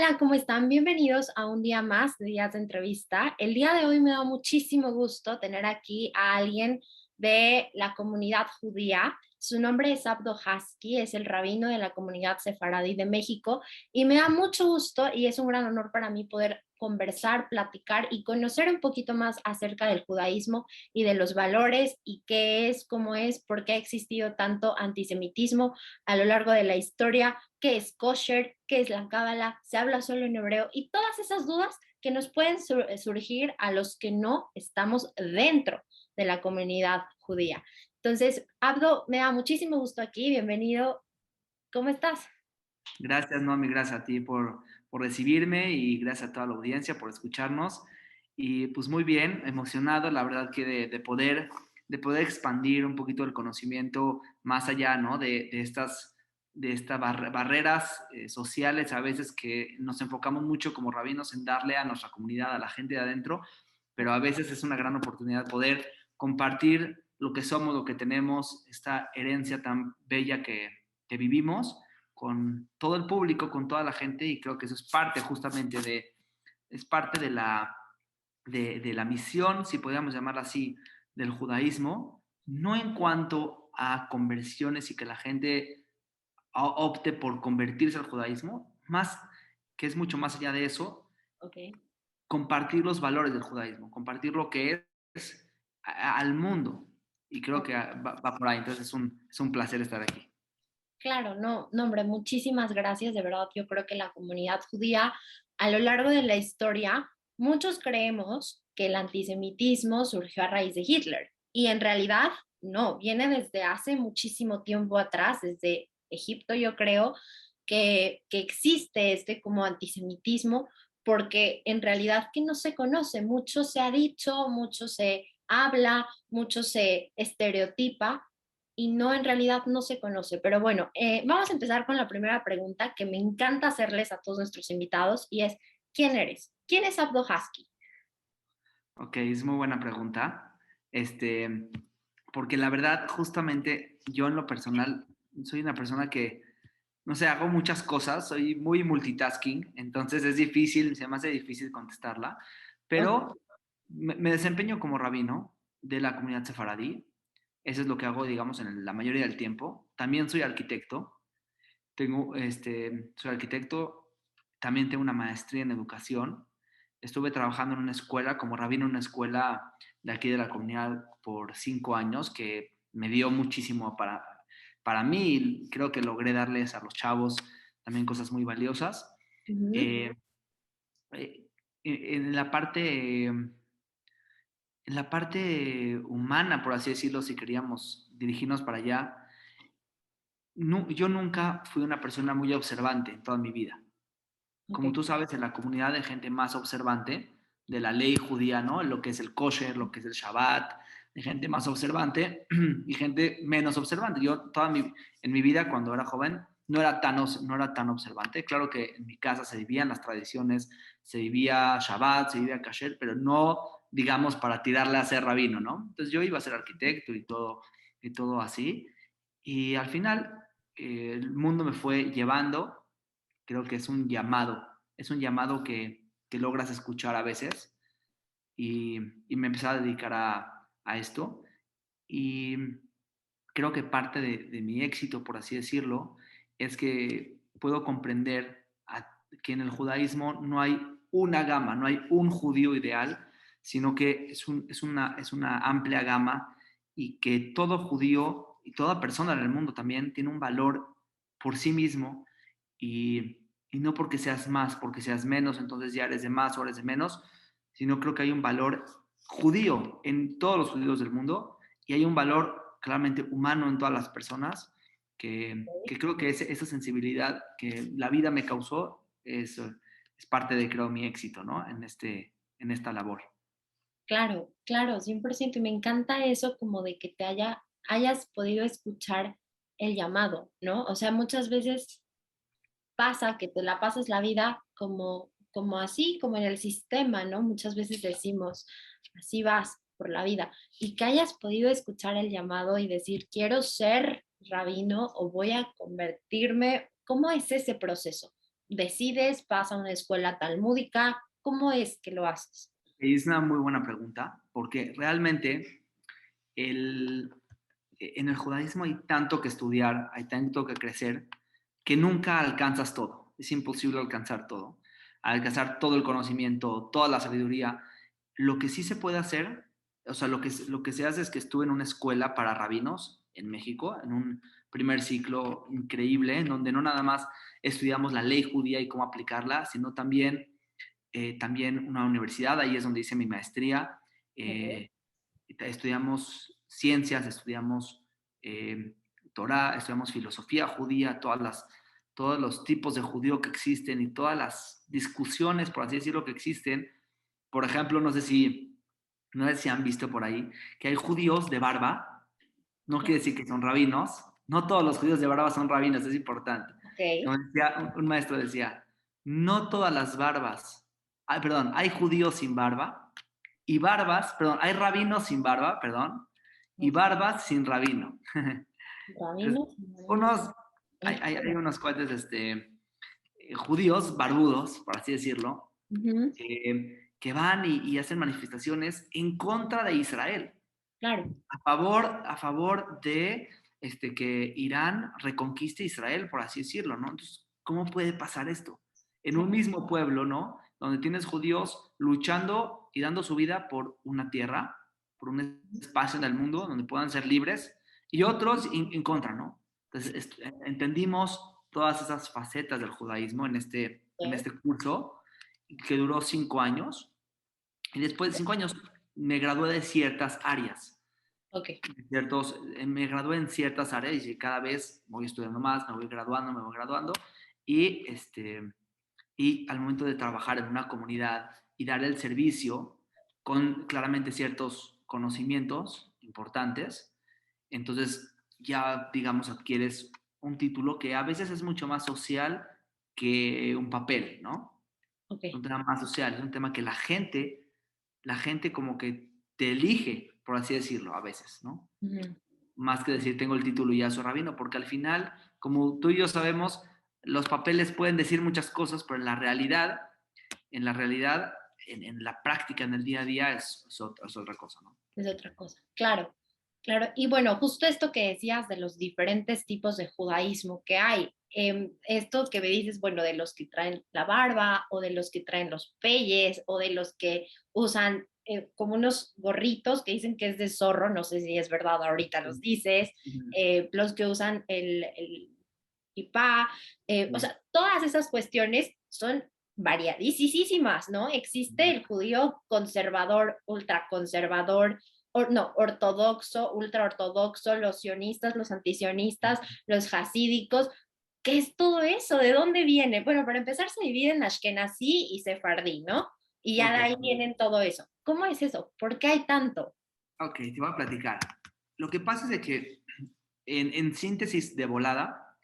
Hola, ¿cómo están? Bienvenidos a un día más de Días de Entrevista. El día de hoy me da muchísimo gusto tener aquí a alguien de la comunidad judía. Su nombre es Abdo Hasky, es el rabino de la comunidad sefaradí de México y me da mucho gusto y es un gran honor para mí poder conversar, platicar y conocer un poquito más acerca del judaísmo y de los valores y qué es, cómo es, por qué ha existido tanto antisemitismo a lo largo de la historia, qué es kosher, qué es la cábala, se habla solo en hebreo y todas esas dudas que nos pueden surgir a los que no estamos dentro de la comunidad judía. Entonces, Abdo, me da muchísimo gusto aquí, bienvenido. ¿Cómo estás? Gracias, Noami, gracias a ti por recibirme y gracias a toda la audiencia por escucharnos. Y pues muy bien, emocionado, la verdad que de poder expandir un poquito el conocimiento más allá, ¿no? De estas barreras sociales a veces que nos enfocamos mucho como rabinos en darle a nuestra comunidad, a la gente de adentro, pero a veces es una gran oportunidad poder compartir lo que somos, lo que tenemos, esta herencia tan bella que vivimos con todo el público, con toda la gente, y creo que eso es parte justamente es parte de la misión, si podríamos llamarla así, del judaísmo, no en cuanto a conversiones y que la gente opte por convertirse al judaísmo, más que es mucho más allá de eso, Ok. compartir los valores del judaísmo, compartir lo que es al mundo. Y creo Ok. que va por ahí, entonces es un placer estar aquí. Claro, no, no, hombre, muchísimas gracias. De verdad, yo creo que la comunidad judía, a lo largo de la historia, muchos creemos que el antisemitismo surgió a raíz de Hitler. Y en realidad, no, viene desde hace muchísimo tiempo atrás, desde Egipto, yo creo, que existe este como antisemitismo, porque en realidad que no se conoce, mucho se ha dicho, mucho se habla, mucho se estereotipa y no, en realidad no se conoce. Pero bueno, vamos a empezar con la primera pregunta que me encanta hacerles a todos nuestros invitados y es, ¿quién eres? ¿Quién es Abdo Hasky? Ok, es muy buena pregunta. Este, porque la verdad, justamente yo en lo personal soy una persona que, no sé, hago muchas cosas, soy muy multitasking, entonces es difícil, se me hace difícil contestarla, Ok. pero me desempeño como rabino de la comunidad sefaradí. Eso es lo que hago, digamos, en la mayoría del tiempo. También soy arquitecto. Soy arquitecto, también tengo una maestría en educación. Estuve trabajando en una escuela, como rabino en una escuela de aquí de la comunidad por 5 años, que me dio muchísimo para mí. Y creo que logré darles a los chavos también cosas muy valiosas. Ujú. Eh, en la parte humana, por así decirlo, si queríamos dirigirnos para allá, yo nunca fui una persona muy observante en toda mi vida. Ok. Como tú sabes, en la comunidad hay gente más observante de la ley judía, ¿no? Lo que es el kosher, lo que es el Shabbat, hay gente más observante y gente menos observante. Yo en mi vida, cuando era joven, no era tan observante. Claro que en mi casa se vivían las tradiciones, se vivía Shabbat, se vivía kasher, pero no, digamos, para tirarle a ser rabino, ¿no? Entonces yo iba a ser arquitecto y todo así. Y al final, el mundo me fue llevando. Creo que es un llamado que logras escuchar a veces y me empecé a dedicar a esto y creo que parte de mi éxito, por así decirlo, es que puedo comprender que en el judaísmo no hay una gama, no hay un judío ideal, sino que es una amplia gama y que todo judío y toda persona en el mundo también tiene un valor por sí mismo y no porque seas más, porque seas menos, entonces ya eres de más o eres de menos, sino creo que hay un valor judío en todos los judíos del mundo y hay un valor claramente humano en todas las personas que creo que esa sensibilidad que la vida me causó es parte de, creo, mi éxito, ¿no? En esta labor. Claro, claro, 100%. Y me encanta eso como de que hayas podido escuchar el llamado, ¿no? O sea, muchas veces pasa que te la pasas la vida como así, como en el sistema, ¿no? Muchas veces decimos, así vas por la vida, y que hayas podido escuchar el llamado y decir, quiero ser rabino o voy a convertirme, ¿cómo es ese proceso? decides, vas a una escuela talmúdica, ¿cómo es que lo haces? Es una muy buena pregunta, porque realmente en el judaísmo hay tanto que estudiar, hay tanto que crecer, que nunca alcanzas todo. Es imposible alcanzar todo. Alcanzar todo el conocimiento, toda la sabiduría. Lo que sí se puede hacer, o sea, lo que se hace es que estuve en una escuela para rabinos en México, en un primer ciclo increíble, en donde no nada más estudiamos la ley judía y cómo aplicarla, sino también una universidad, ahí es donde hice mi maestría. Ok. eh, Estudiamos ciencias, estudiamos eh, Torah, estudiamos filosofía judía, todos los tipos de judío que existen y todas las discusiones, por así decirlo, que existen. Por ejemplo, no sé si han visto por ahí que hay judíos de barba, no quiere decir que son rabinos, no todos los judíos de barba son rabinos, es importante. Ok. Como decía, un maestro decía, no todas las barbas, perdón, hay judíos sin barba y barbas, perdón, hay rabinos sin barba, perdón, y Ok. barbas sin rabino. Entonces, Rabinos, unos, hay, hay, hay entiendo. unos cuates judíos barbudos, por así decirlo, Ujú. que van y hacen manifestaciones en contra de Israel, Claro. a favor de que Irán reconquiste Israel, por así decirlo, ¿no? Entonces, ¿cómo puede pasar esto? En un mismo pueblo, ¿no? Donde tienes judíos luchando y dando su vida por una tierra, por un espacio en el mundo donde puedan ser libres, y otros en contra, ¿no? Entonces, entendimos todas esas facetas del judaísmo en este curso, que duró 5 años, y después de 5 años me gradué de ciertas áreas Ok. me gradué en ciertas áreas y cada vez voy estudiando más, me voy graduando y al momento de trabajar en una comunidad y dar el servicio con claramente ciertos conocimientos importantes, entonces ya, digamos, adquieres un título que a veces es mucho más social que un papel, ¿no? Ok. Es un tema más social, es un tema que la gente como que te elige, por así decirlo, a veces, ¿no? Ujú. Más que decir tengo el título y ya soy rabino, porque al final, como tú y yo sabemos, los papeles pueden decir muchas cosas, pero en la realidad, en la práctica, en el día a día, es otra cosa, ¿no? Es otra cosa. Claro, claro. Y bueno, justo esto que decías de los diferentes tipos de judaísmo que hay, esto que me dices, bueno, de los que traen la barba o de los que traen los peyes o de los que usan como unos gorritos que dicen que es de zorro, no sé si es verdad, ahorita los dices, Ujú. los que usan el kipá, o Sí. sea, todas esas cuestiones son variadísimas, ¿no? Existe el judío conservador, ultraconservador, no, ortodoxo, ultraortodoxo, los sionistas, los antisionistas, los hasídicos. ¿Qué es todo eso? ¿De dónde viene? Bueno, para empezar se divide en Ashkenazí y Sefardí, ¿no? Y ya de Ok, ahí vienen todo eso. ¿Cómo es eso? ¿Por qué hay tanto? ok, te voy a platicar. Lo que pasa es de que, en síntesis de volada,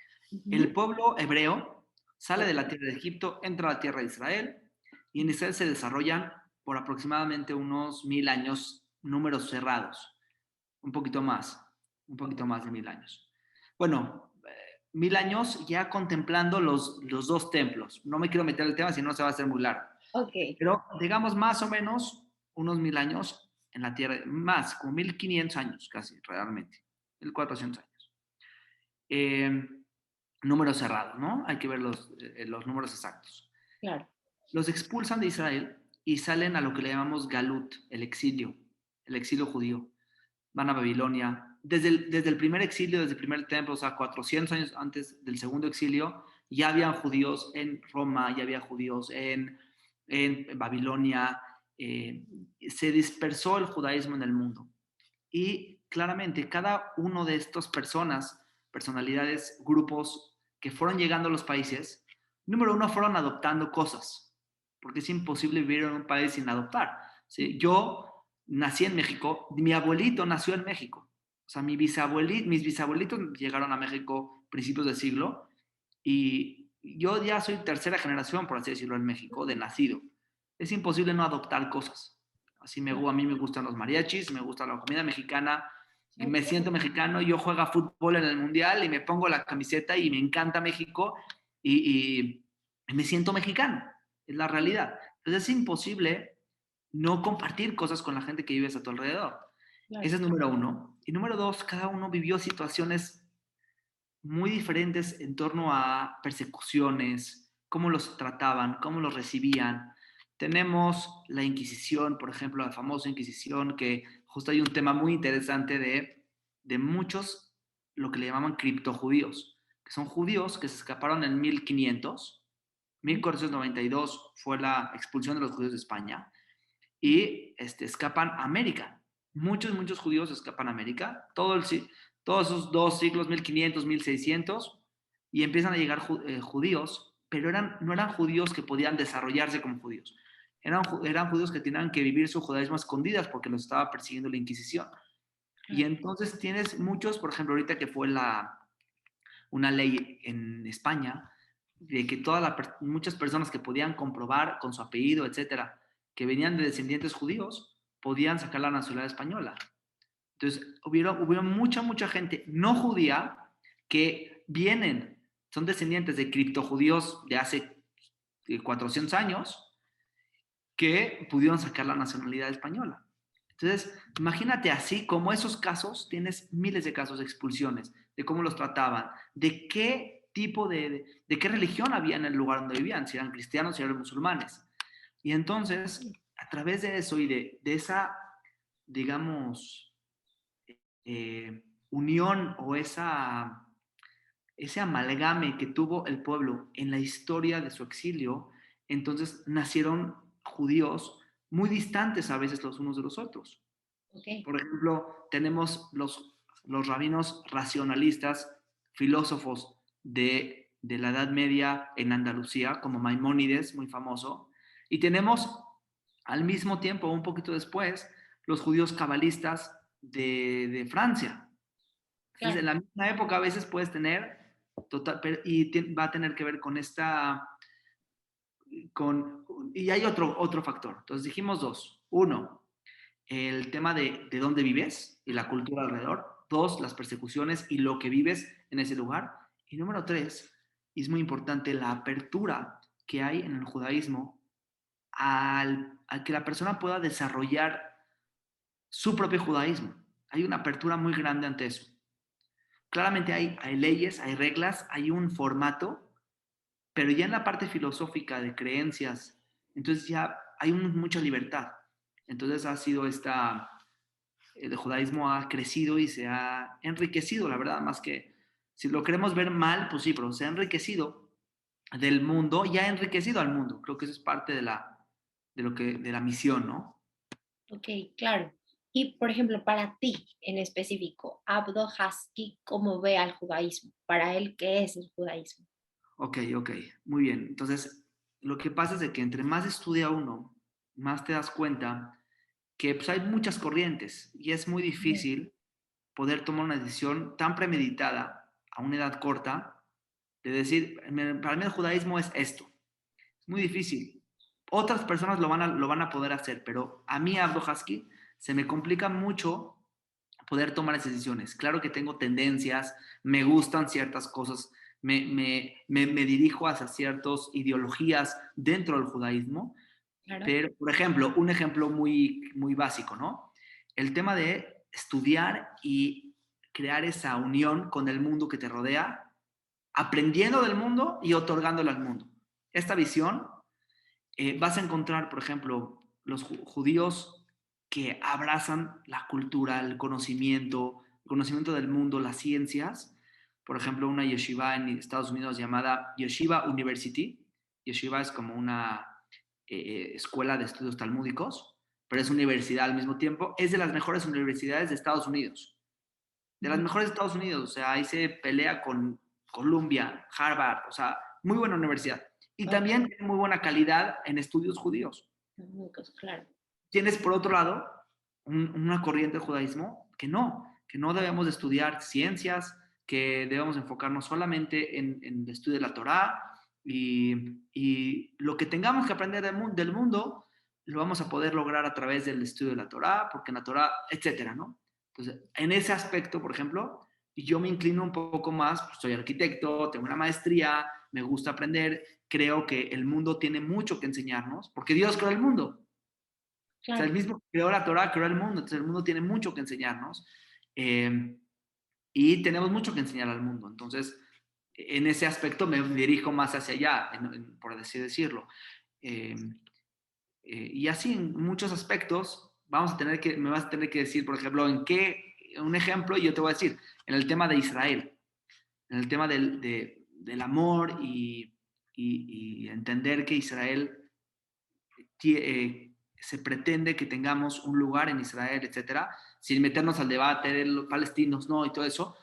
el Ujú. pueblo hebreo sale de la tierra de Egipto, entra a la tierra de Israel, y en Israel se desarrollan por aproximadamente unos 1000 años, números cerrados, un poquito más de 1000 años. Bueno, 1000 años ya contemplando los dos templos. No me quiero meter en el tema, si no se va a hacer muy largo. Ok, Pero digamos más o menos unos 1000 años en la tierra, más, como 1500 años casi, realmente, 1400 años. Eh, Número cerrado, ¿no? Hay que ver los números exactos. claro. Los expulsan de Israel y salen a lo que le llamamos Galut, el exilio judío. Van a Babilonia. Desde el primer exilio, desde el primer templo, o sea, 400 años antes del segundo exilio, ya habían judíos en Roma, ya había judíos en Babilonia. Se dispersó el judaísmo en el mundo. Y claramente cada uno de estas personalidades, grupos que fueron llegando a los países, número uno, fueron adoptando cosas, porque es imposible vivir en un país sin adoptar. ¿Sí? Yo nací en México, mi abuelito nació en México. O sea, mis bisabuelitos llegaron a México principios del siglo y yo ya soy tercera generación, por así decirlo, en México, de nacido. Es imposible no adoptar cosas. A mí me gustan los mariachis, me gusta la comida mexicana, y me Ok. siento mexicano, yo juego fútbol en el mundial y me pongo la camiseta y me encanta México y me siento mexicano, es la realidad. Entonces es imposible no compartir cosas con la gente que vives a tu alrededor. Claro. Ese es número uno. Y número dos, cada uno vivió situaciones muy diferentes en torno a persecuciones, cómo los trataban, cómo los recibían. Tenemos la Inquisición, por ejemplo, la famosa Inquisición, que justo hay un tema muy interesante de muchos, lo que le llamaban criptojudíos, que son judíos que se escaparon en 1500. 1492 fue la expulsión de los judíos de España y escapan a América. Muchos judíos escapan a América, todos esos dos siglos, 1500, 1600, y empiezan a llegar judíos, pero no eran judíos que podían desarrollarse como judíos. Eran judíos que tenían que vivir su judaísmo a escondidas porque los estaba persiguiendo la Inquisición. Y Claro. entonces tienes muchos, por ejemplo, ahorita que fue una ley en España de que muchas personas que podían comprobar con su apellido, etcétera, que venían de descendientes judíos, podían sacar la nacionalidad española. Entonces, hubieron mucha gente no judía que son descendientes de criptojudíos de hace 400 años, que pudieron sacar la nacionalidad española. Entonces, imagínate así, como esos casos, tienes miles de casos de expulsiones, de cómo los trataban, de qué tipo de qué religión había en el lugar donde vivían, si eran cristianos, si eran musulmanes. Y entonces, a través de eso y de esa, digamos, unión o ese amalgame que tuvo el pueblo en la historia de su exilio, entonces nacieron judíos muy distantes a veces los unos de los otros. Ok. Por ejemplo, tenemos los rabinos racionalistas, filósofos de la Edad Media en Andalucía, como Maimónides, muy famoso, y tenemos al mismo tiempo, un poquito después, los judíos cabalistas de Francia. Entonces, Claro. en la misma época a veces puedes tener, va a tener que ver con y hay otro factor. Entonces dijimos dos. Uno, el tema de dónde vives y la cultura alrededor. Dos, las persecuciones y lo que vives en ese lugar. Y número tres, y es muy importante, la apertura que hay en el judaísmo al que la persona pueda desarrollar su propio judaísmo. Hay una apertura muy grande ante eso. Claramente hay leyes, hay reglas, hay un formato, pero ya en la parte filosófica de creencias, entonces ya hay mucha libertad. Entonces el judaísmo ha crecido y se ha enriquecido, la verdad, más que, si lo queremos ver mal, pues sí, pero se ha enriquecido del mundo y ha enriquecido al mundo. Creo que eso es parte de la misión, ¿no? Ok, claro. Y, por ejemplo, para ti en específico, Abdo Husky, ¿cómo ve al judaísmo? Para él, ¿qué es el judaísmo? Ok, muy bien. Entonces, lo que pasa es de que entre más estudia uno, más te das cuenta que pues, hay muchas corrientes y es muy Ujú. difícil poder tomar una decisión tan premeditada a una edad corta de decir, para mí el judaísmo es esto. Es muy difícil. Otras personas lo van a poder hacer, pero a mí, Abdo Husky, se me complica mucho poder tomar esas decisiones. Claro que tengo tendencias, me gustan ciertas cosas, me dirijo hacia ciertas ideologías dentro del judaísmo, Claro. pero, por ejemplo, un ejemplo muy básico, ¿no? El tema de estudiar y crear esa unión con el mundo que te rodea, aprendiendo del mundo y otorgándole al mundo. Esta visión, vas a encontrar, por ejemplo, los judíos que abrazan la cultura, el conocimiento del mundo, las ciencias. Por ejemplo, una yeshiva en Estados Unidos llamada Yeshiva University. Yeshiva es como una escuela de estudios talmúdicos, pero es universidad al mismo tiempo. Es de las mejores universidades de Estados Unidos. De las Ujú. mejores de Estados Unidos. O sea, ahí se pelea con Columbia, Harvard. O sea, muy buena universidad. Y Ok, también tiene muy buena calidad en estudios judíos. únicos, claro. Tienes, por otro lado, una corriente del judaísmo que no debemos de estudiar ciencias, que debemos enfocarnos solamente en el estudio de la Torá y lo que tengamos que aprender del mundo lo vamos a poder lograr a través del estudio de la Torá, porque en la Torá, etcétera, ¿no? Entonces, en ese aspecto, por ejemplo, Y yo me inclino un poco más, pues, soy arquitecto, tengo una maestría, me gusta aprender, creo que el mundo tiene mucho que enseñarnos, porque Dios creó el mundo. O sea, el Claro, mismo que creó la Torah, creó el mundo, entonces el mundo tiene mucho que enseñarnos eh, y tenemos mucho que enseñar al mundo. Entonces, en ese aspecto me dirijo más hacia allá, por así decirlo. Eh, y así en muchos aspectos me vas a tener que decir, por ejemplo, un ejemplo, y yo te voy a decir, en el tema de Israel, en el tema del amor y entender que Israel se pretende que tengamos un lugar en Israel, etcétera, sin meternos al debate de los palestinos, no, y todo eso,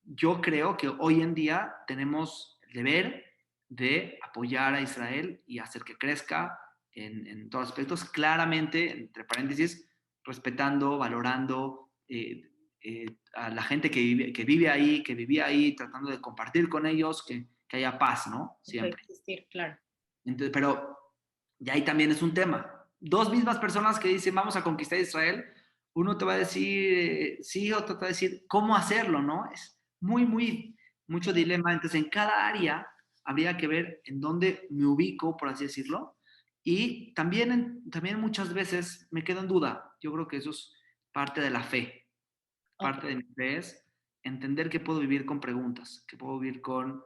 yo creo que hoy en día tenemos el deber de apoyar a Israel y hacer que crezca en todos aspectos, claramente, entre paréntesis, respetando, valorando a la gente que vive ahí, que vivía ahí, tratando de compartir con ellos, que haya paz, ¿no? Siempre. coexistir, claro. Entonces, pero ya ahí también es un tema. Dos mismas personas que dicen vamos a conquistar Israel, uno te va a decir sí, otro te va a decir cómo hacerlo, ¿no? Es mucho dilema. Entonces, en cada área habría que ver en dónde me ubico, por así decirlo. Y también muchas veces me quedo en duda. Yo creo que eso es parte de la fe. Ok, Parte de mi fe es entender que puedo vivir con preguntas, que puedo vivir con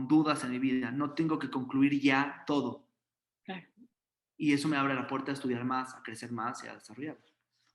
dudas en mi vida. No tengo que concluir ya todo claro. y eso me abre la puerta a estudiar más, a crecer más y a desarrollar.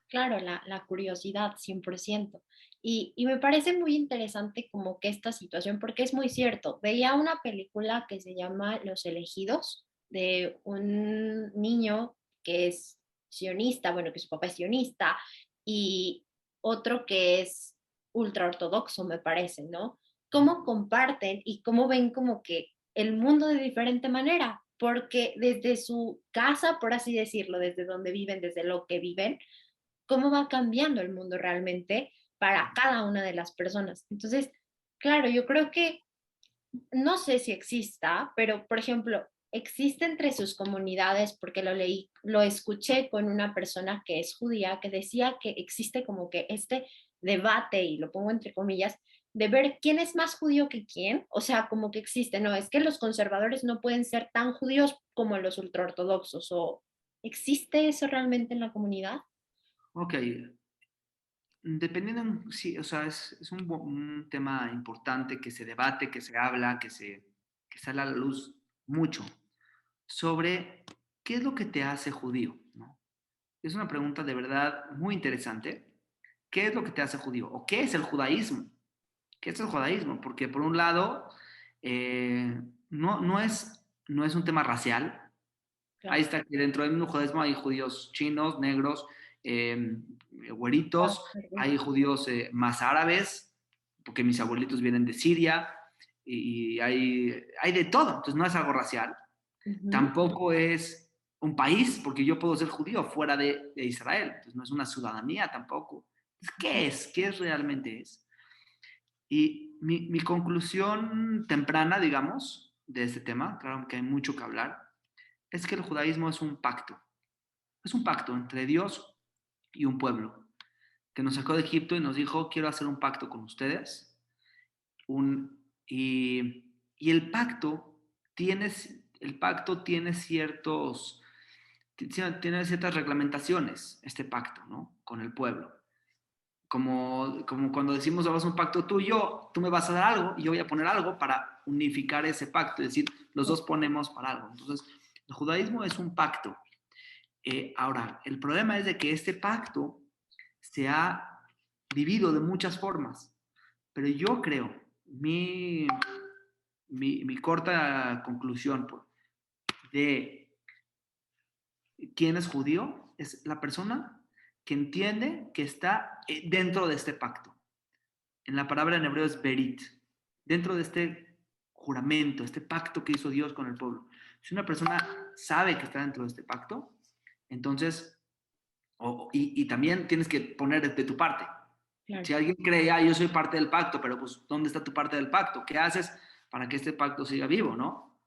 Claro, la curiosidad, 100%. Y me parece muy interesante como que esta situación, porque es muy cierto. Veía una película que se llama Los Elegidos, de un niño que es sionista, bueno, que su papá es sionista, y otro que es ultra ortodoxo, me parece, ¿no? Cómo comparten y cómo ven como que el mundo de diferente manera, porque desde su casa, por así decirlo, desde donde viven, desde lo que viven, cómo va cambiando el mundo realmente para cada una de las personas. Entonces, claro, yo creo que no sé si exista, pero por ejemplo, existe entre sus comunidades, porque lo leí, lo escuché con una persona que es judía, que decía que existe como que este debate, y lo pongo entre comillas, de ver quién es más judío que quién, o sea, como que existe, no, es que los conservadores no pueden ser tan judíos como los ultraortodoxos, o ¿existe eso realmente en la comunidad? Ok, dependiendo, sí, o sea, es un tema importante que se debate, que se habla, que sale a la luz mucho sobre qué es lo que te hace judío, ¿no? Es una pregunta de verdad muy interesante. ¿Qué es lo que te hace judío? ¿O qué es el judaísmo? ¿Qué es el judaísmo? Porque por un lado, eh, no es un tema racial. Ahí Claro. está que dentro del mismo judaísmo hay judíos chinos, negros, eh, Ah, güeritos, perdón. hay judíos más árabes, porque mis abuelitos vienen de Siria, y hay de todo, entonces no es algo racial. Ujú. Tampoco es un país, porque yo puedo ser judío fuera de Israel, entonces no es una ciudadanía tampoco. Entonces, ¿qué es? ¿Qué es realmente es? Y mi conclusión temprana, digamos, de este tema, claro que hay mucho que hablar, es que el judaísmo es un pacto. Es un pacto entre Dios y un pueblo que nos sacó de Egipto y nos dijo, quiero hacer un pacto con ustedes. Y tiene, el pacto tiene ciertas reglamentaciones, este pacto, ¿no? Con el pueblo. Como cuando decimos, vamos a un pacto tú y yo, tú me vas a dar algo y yo voy a poner algo para unificar ese pacto, es decir, los dos ponemos para algo. Entonces, el judaísmo es un pacto. Ahora, el problema es de que este pacto se ha vivido de muchas formas, pero yo creo, mi corta conclusión de quién es judío es la persona que entiende que está dentro de este pacto. En la palabra en hebreo es berit, dentro de este juramento, este pacto que hizo Dios con el pueblo. Si una persona sabe que está dentro de este pacto, entonces y también tienes que poner de tu parte. Claro, Si alguien cree, yo soy parte del pacto, pero pues, ¿dónde está tu parte del pacto? ¿Qué haces para que este pacto siga vivo, no?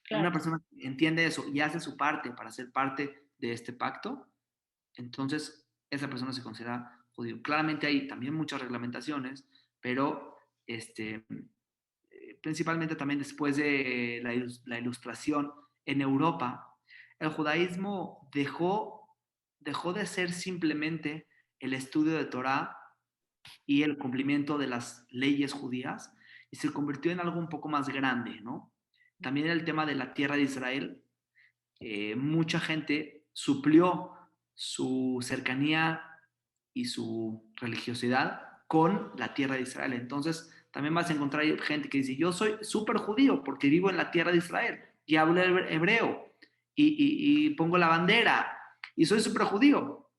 claro. Una persona que entiende eso y hace su parte para ser parte de este pacto, entonces esa persona se considera judío. Claramente hay también muchas reglamentaciones, pero principalmente también después de la Ilustración en Europa, el judaísmo dejó de ser simplemente el estudio de Torá y el cumplimiento de las leyes judías y se convirtió en algo un poco más grande, ¿no? También el tema de la tierra de Israel, mucha gente suplió su cercanía y su religiosidad con la tierra de Israel. Entonces, también vas a encontrar gente que dice, yo soy súper judío porque vivo en la tierra de Israel y hablo hebreo y pongo la bandera y soy súper judío,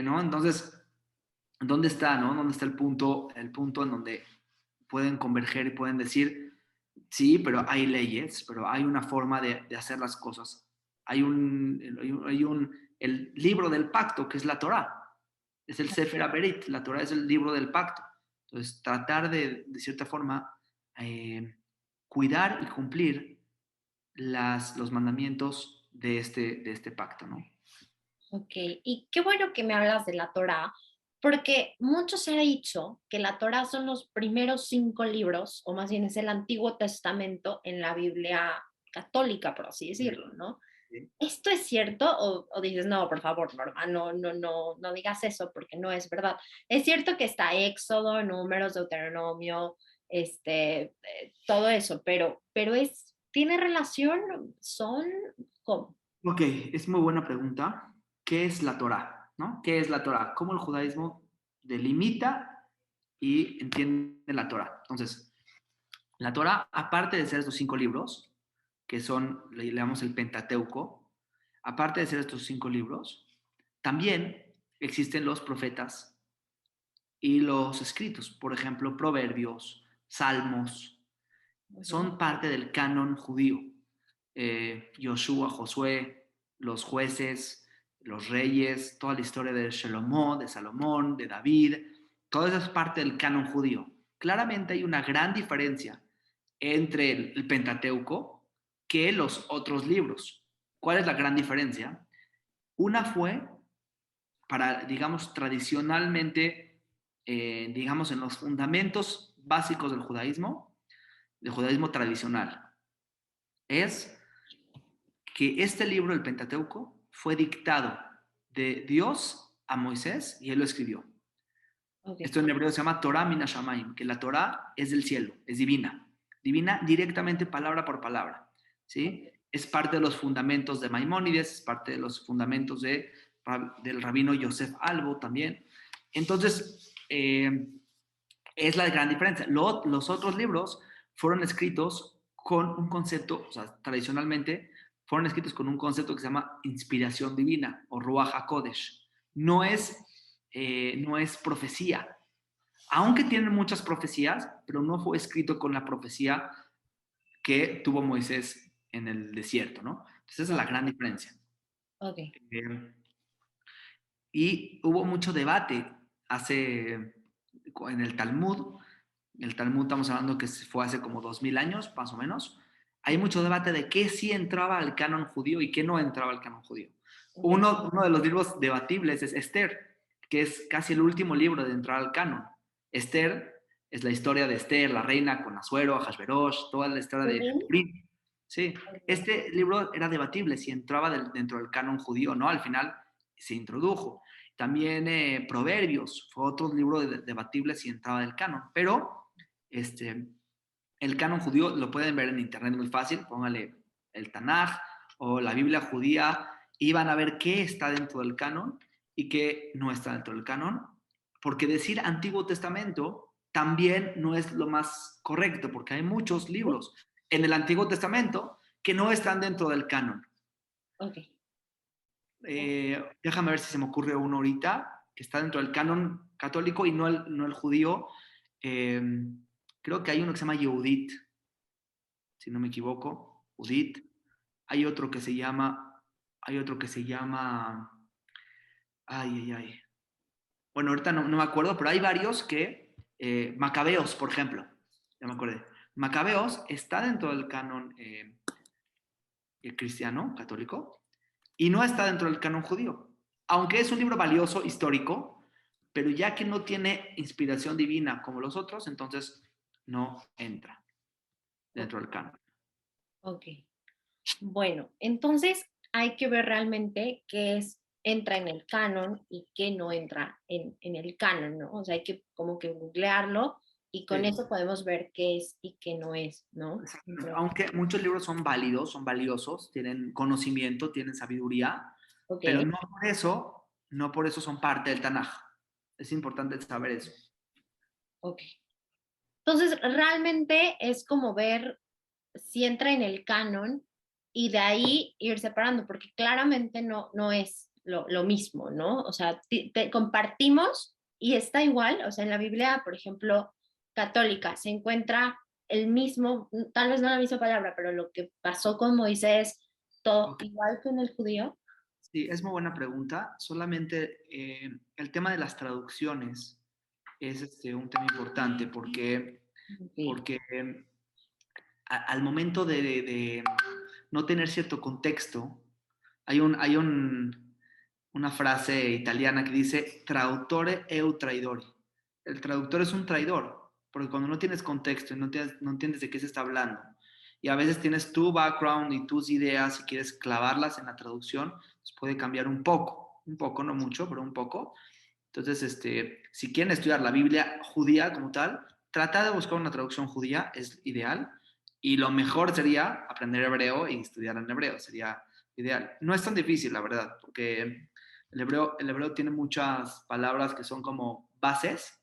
¿no? Entonces, ¿dónde está, no? ¿Dónde está el punto en donde pueden converger y pueden decir, sí, pero hay leyes, pero hay una forma de hacer las cosas? El libro del pacto, que es la Torá, es el Sefer Aberit, la Torá es el libro del pacto. Entonces, tratar de cierta forma, eh, cuidar y cumplir los mandamientos de este pacto, ¿no? Ok, y qué bueno que me hablas de la Torá, porque mucho se ha dicho que la Torá son los primeros 5 libros, o más bien es el Antiguo Testamento en la Biblia católica, por así decirlo, ¿no? Sí. ¿Esto es cierto? O dices, no, por favor, Norma, no digas eso porque no es verdad. Es cierto que está Éxodo, Números, Deuteronomio, todo eso, pero ¿tiene relación? ¿Son? ¿Cómo? Ok, es muy buena pregunta. ¿Qué es la Torá? ¿No? ¿Qué es la Torá? ¿Cómo el judaísmo delimita y entiende la Torá? Entonces, la Torá, aparte de ser estos 5 libros, que son, le llamamos el Pentateuco, aparte de ser estos 5 libros, también existen los profetas y los escritos, por ejemplo, proverbios, salmos, Ujú. son parte del canon judío. Joshua, Josué, los jueces, los reyes, toda la historia de Shalomó, de Salomón, de David, todo eso es parte del canon judío. Claramente hay una gran diferencia entre el Pentateuco que los otros libros. ¿Cuál es la gran diferencia? Una fue para, digamos, tradicionalmente, digamos, en los fundamentos básicos del judaísmo tradicional, es que este libro, el Pentateuco, fue dictado de Dios a Moisés y él lo escribió. Ok. Esto en hebreo se llama Torah min hashamayim, que la Torah es del cielo, es divina, divina directamente palabra por palabra, ¿sí? Es parte de los fundamentos de Maimónides, es parte de los fundamentos del rabino Yosef Albo también. Entonces, es la gran diferencia. Los otros libros fueron escritos con un concepto, o sea, tradicionalmente fueron escritos con un concepto que se llama inspiración divina o Ruach HaKodesh. No es profecía, aunque tienen muchas profecías, pero no fue escrito con la profecía que tuvo Moisés en el desierto, ¿no? Entonces esa es la Ya. gran diferencia. Ok. Eh, y hubo mucho debate en el Talmud. El Talmud estamos hablando que fue hace como 2000 años, más o menos. Hay mucho debate de qué sí entraba al canon judío y qué no entraba al canon judío. Ok. Uno de los libros debatibles es Esther, que es casi el último libro de entrar al canon. Esther es la historia de Esther, la reina con Asuero, Ahasverosh, toda la historia de Purín. Purim. Sí, Ok. este libro era debatible si entraba dentro del canon judío o no. Al final se introdujo. También Proverbios fue otro libro debatible si entraba del canon, pero el canon judío lo pueden ver en internet muy fácil, póngale el Tanaj o la Biblia judía y van a ver qué está dentro del canon y qué no está dentro del canon, porque decir Antiguo Testamento también no es lo más correcto, porque hay muchos libros en el Antiguo Testamento que no están dentro del canon. Ok. Déjame ver si se me ocurre uno ahorita que está dentro del canon católico y no el judío. Eh, Creo que hay uno que se llama Yehudit, si no me equivoco, Judith. Hay otro que se llama, ay, ay, ay. Bueno, ahorita no me acuerdo, pero hay varios Macabeos, por ejemplo, ya me acordé. Macabeos está dentro del canon cristiano, católico, y no está dentro del canon judío. Aunque es un libro valioso, histórico, pero ya que no tiene inspiración divina como los otros, entonces no entra dentro del canon. Ok. Bueno, entonces hay que ver realmente qué entra en el canon y qué no entra en el canon, ¿no? O sea, hay que como que googlearlo y con Sí. eso podemos ver qué es y qué no es, ¿no? Aunque muchos libros son válidos, son valiosos, tienen conocimiento, tienen sabiduría, Ok, pero no por eso son parte del Tanaj. Es importante saber eso. ok. Entonces, realmente es como ver si entra en el canon y de ahí ir separando, porque claramente no es lo mismo, ¿no? O sea, compartimos y está igual, o sea, en la Biblia, por ejemplo, católica, se encuentra el mismo, tal vez no la misma palabra, pero lo que pasó con Moisés, todo Ok. igual que en el judío. Sí, es muy buena pregunta. Solamente el tema de las traducciones es un tema importante Sí. porque al momento de no tener cierto contexto, una frase italiana que dice trautore eu traidore. El traductor es un traidor, porque cuando no tienes contexto y no entiendes de qué se está hablando, y a veces tienes tu background y tus ideas y quieres clavarlas en la traducción, pues puede cambiar un poco, no mucho, pero un poco. Entonces, si quieren estudiar la Biblia judía como tal, trata de buscar una traducción judía, es ideal, y lo mejor sería aprender hebreo y estudiar en hebreo, sería ideal. No es tan difícil, la verdad, porque el hebreo tiene muchas palabras que son como bases,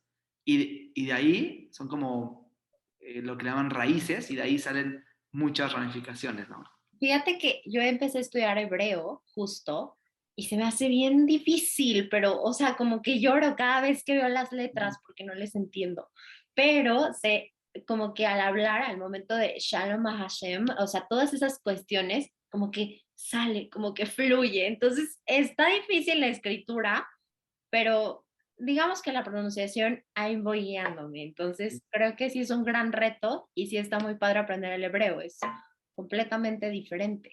y de ahí son como lo que le llaman raíces, y de ahí salen muchas ramificaciones, ¿no? Fíjate que yo empecé a estudiar hebreo justo y se me hace bien difícil, pero, o sea, como que lloro cada vez que veo las letras porque no les entiendo. Pero sé, como que al hablar, al momento de Shalom a Hashem, o sea, todas esas cuestiones, como que sale, como que fluye. Entonces, está difícil la escritura, pero digamos que la pronunciación ahí voy guiándome. Entonces, creo que sí es un gran reto y sí está muy padre aprender el hebreo. Es completamente diferente.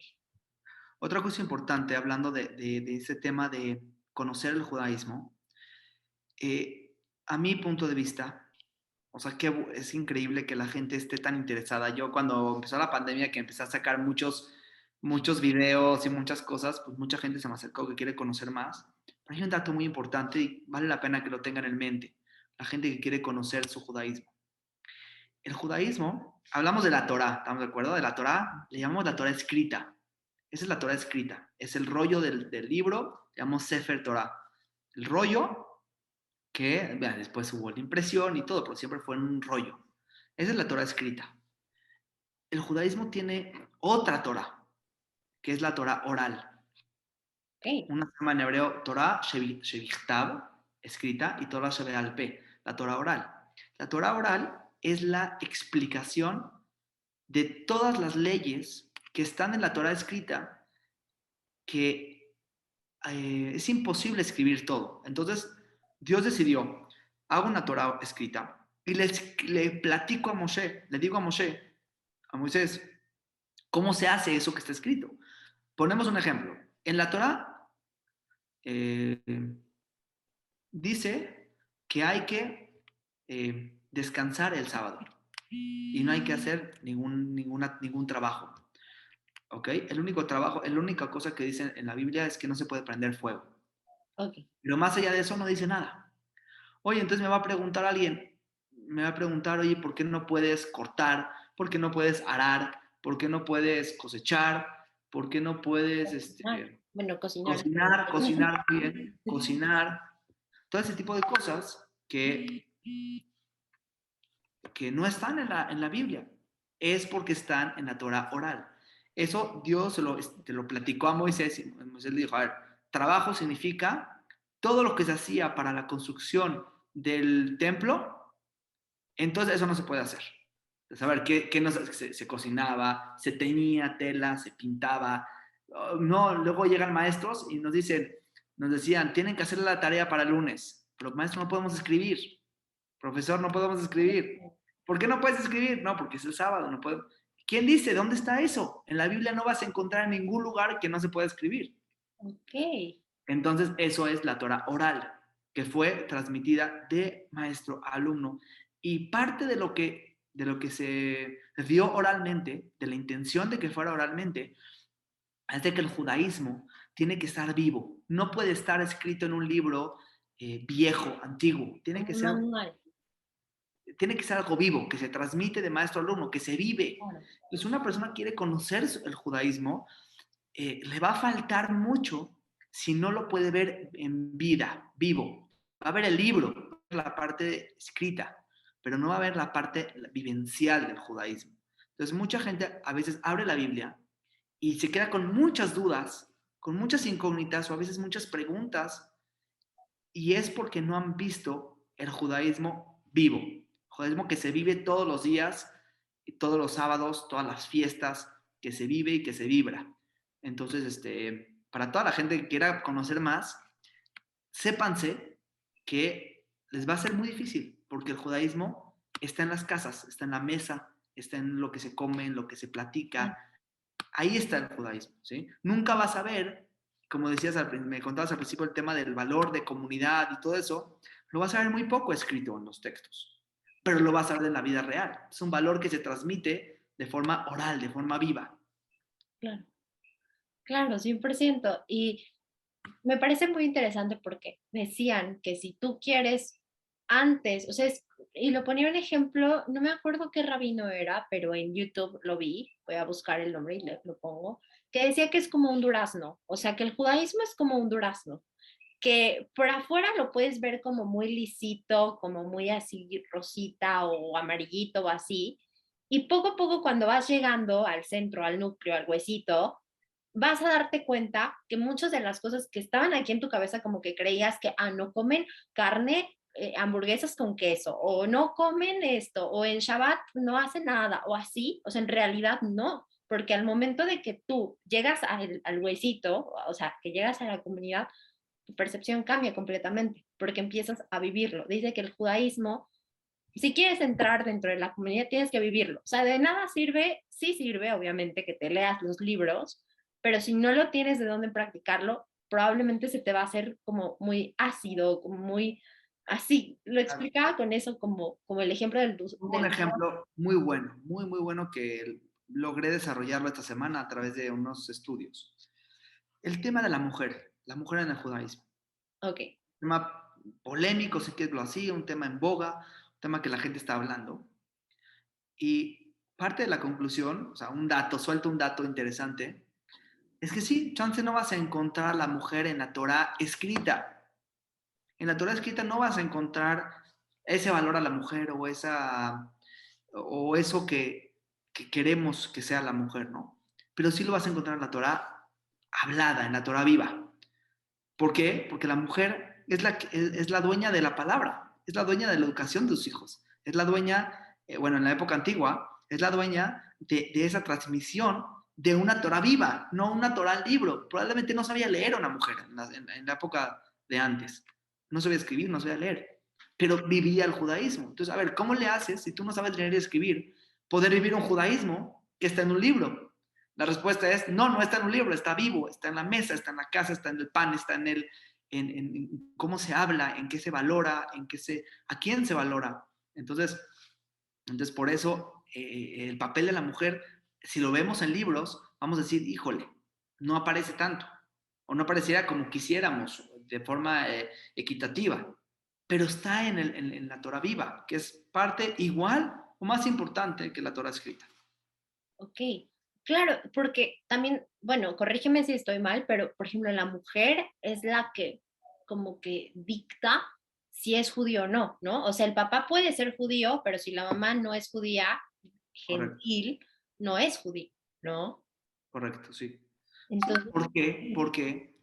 Otra cosa importante, hablando de ese tema de conocer el judaísmo, a mi punto de vista, o sea, que es increíble que la gente esté tan interesada. Yo cuando empezó la pandemia, que empecé a sacar muchos videos y muchas cosas, pues mucha gente se me acercó que quiere conocer más. Pero hay un dato muy importante y vale la pena que lo tengan en mente. La gente que quiere conocer su judaísmo. El judaísmo, hablamos de la Torá, ¿estamos de acuerdo? De la Torá, le llamamos la Torá escrita. Esa es la Torá escrita. Es el rollo del libro, le llamamos Sefer Torá. El rollo que después hubo la impresión y todo, pero siempre fue en un rollo. Esa es la Torah escrita. El judaísmo tiene otra Torah, que es la Torah oral. Ok, Una se llama en hebreo Torah Shevichtav, escrita, y Torah Shebe'al Peh, la Torah oral. La Torah oral es la explicación de todas las leyes que están en la Torah escrita, que es imposible escribir todo. Entonces, Dios decidió, hago una Torah escrita y le platico a Moshe, le digo a Moisés, ¿cómo se hace eso que está escrito? Ponemos un ejemplo. En la Torah eh, dice que hay que descansar el sábado y no hay que hacer ningún trabajo. ¿Ok? El único trabajo, la única cosa que dice en la Biblia es que no se puede prender fuego. ok. Pero más allá de eso no dice nada. Oye, entonces me va a preguntar alguien, me va a preguntar, oye, ¿por qué no puedes cortar? ¿Por qué no puedes arar? ¿Por qué no puedes cosechar? ¿Por qué no puedes Ah, bueno, cocinar. cocinar bien, cocinar? Todo ese tipo de cosas que no están en la Biblia. Es porque están en la Torah oral. Eso Dios te lo platicó a Moisés y Moisés le dijo, a ver, trabajo significa todo lo que se hacía para la construcción del templo, entonces eso no se puede hacer. Saber qué no, se cocinaba, se teñía tela, se pintaba. Oh, no, luego llegan maestros y nos decían, tienen que hacer la tarea para el lunes, pero maestro no podemos escribir, profesor no podemos escribir. ¿Por qué no puedes escribir? No, porque es el sábado, no puedo. ¿Quién dice? ¿Dónde está eso? En la Biblia no vas a encontrar en ningún lugar que no se pueda escribir. Ok, Entonces, eso es la Torah oral. que fue transmitida de maestro a alumno. Y parte de lo que se dio oralmente, de la intención de que fuera oralmente, es de que el judaísmo tiene que estar vivo. No puede estar escrito en un libro viejo, antiguo. Tiene como que un ser manual. tiene que ser algo vivo, que se transmite de maestro a alumno, que se vive. Claro. Entonces, si una persona quiere conocer el judaísmo, le va a faltar mucho si no lo puede ver en vida, vivo. Va a ver el libro, la parte escrita, pero no va a ver la parte vivencial del judaísmo. Entonces, mucha gente a veces abre la Biblia y se queda con muchas dudas, con muchas incógnitas o a veces muchas preguntas, y es porque no han visto el judaísmo vivo, el judaísmo que se vive todos los días, todos los sábados, todas las fiestas, que se vive y que se vibra. Entonces, para toda la gente que quiera conocer más, sépanse que les va a ser muy difícil, porque el judaísmo está en las casas, está en la mesa, está en lo que se come, en lo que se platica. Ahí está el judaísmo, ¿sí? Nunca vas a ver, como decías, me contabas al principio el tema del valor de comunidad y todo eso, lo vas a ver muy poco escrito en los textos, pero lo vas a ver en la vida real. Es un valor que se transmite de forma oral, de forma viva. Claro, claro, 100%. Y me parece muy interesante porque decían que si tú quieres antes, o sea, y lo ponía un ejemplo, no me acuerdo qué rabino era, pero en YouTube lo vi, voy a buscar el nombre y lo pongo, que decía que es como un durazno, o sea, que el judaísmo es como un durazno, que por afuera lo puedes ver como muy lisito, como muy así rosita o amarillito o así, y poco a poco cuando vas llegando al centro, al núcleo, al huesito, vas a darte cuenta que muchas de las cosas que estaban aquí en tu cabeza como que creías que, no comen carne, hamburguesas con queso, o no comen esto, o en Shabbat no hacen nada, o así, o sea, en realidad no, porque al momento de que tú llegas al huesito, o sea, que llegas a la comunidad, tu percepción cambia completamente, porque empiezas a vivirlo. Dice que el judaísmo, si quieres entrar dentro de la comunidad, tienes que vivirlo. O sea, de nada sirve, sí sirve, obviamente, que te leas los libros, pero si no lo tienes de dónde practicarlo, probablemente se te va a hacer como muy ácido, como muy así. Lo explicaba con eso como el ejemplo Un ejemplo muy bueno, muy, muy bueno que logré desarrollarlo esta semana a través de unos estudios. El tema de la mujer en el judaísmo. Ok, Un tema polémico, si quieres lo así, un tema en boga, un tema que la gente está hablando. Y parte de la conclusión, o sea, suelto un dato interesante, es que sí, chance no vas a encontrar a la mujer en la Torah escrita. En la Torah escrita no vas a encontrar ese valor a la mujer o eso que queremos que sea la mujer, ¿no? Pero sí lo vas a encontrar en la Torah hablada, en la Torah viva. ¿Por qué? Porque la mujer es la dueña de la palabra, es la dueña de la educación de sus hijos, es la dueña, bueno, en la época antigua, es la dueña de esa transmisión de una Torah viva, no una Torah libro. Probablemente no sabía leer una mujer en la época de antes. No sabía escribir, no sabía leer, pero vivía el judaísmo. Entonces, a ver, ¿cómo le haces si tú no sabes leer y escribir, poder vivir un judaísmo que está en un libro? La respuesta es, no, no está en un libro, está vivo, está en la mesa, está en la casa, está en el pan, está en cómo se habla, en qué se valora, a quién se valora. Entonces por eso el papel de la mujer, si lo vemos en libros, vamos a decir, híjole, no aparece tanto, o no apareciera como quisiéramos, de forma equitativa, pero está en la Torah viva, que es parte igual o más importante que la Torah escrita. ok. Claro, porque también, bueno, corrígeme si estoy mal, pero por ejemplo, la mujer es la que como que dicta si es judío o no, ¿no? O sea, el papá puede ser judío, pero si la mamá no es judía, Correcto, gentil, no es judío, ¿no? correcto, sí. Entonces, ¿Por qué? Porque,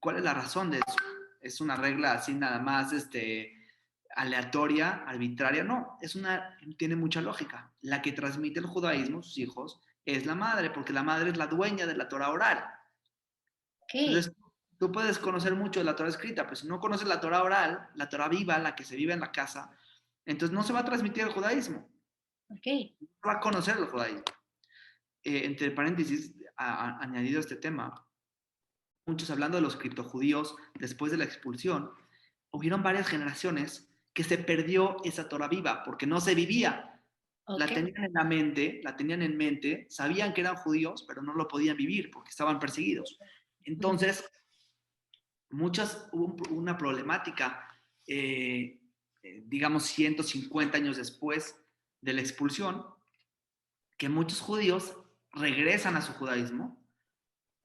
¿cuál es la razón de eso? ¿Es una regla así nada más aleatoria, arbitraria? No, tiene mucha lógica. La que transmite el judaísmo, sus hijos, es la madre, porque la madre es la dueña de la Torah oral. ok, Entonces, tú puedes conocer mucho de la Torah escrita, pero si no conoces la Torah oral, la Torah viva, la que se vive en la casa, entonces no se va a transmitir el judaísmo, ok, no va a conocer el judaísmo. Entre paréntesis, añadido a este tema, muchos hablando de los criptojudíos después de la expulsión, hubieron varias generaciones que se perdió esa Torah viva porque no se vivía. La Ok. tenían en la mente, la tenían en mente, sabían que eran judíos, pero no lo podían vivir porque estaban perseguidos. Ujú. Entonces, hubo una problemática, digamos, 150 años después de la expulsión, que muchos judíos regresan a su judaísmo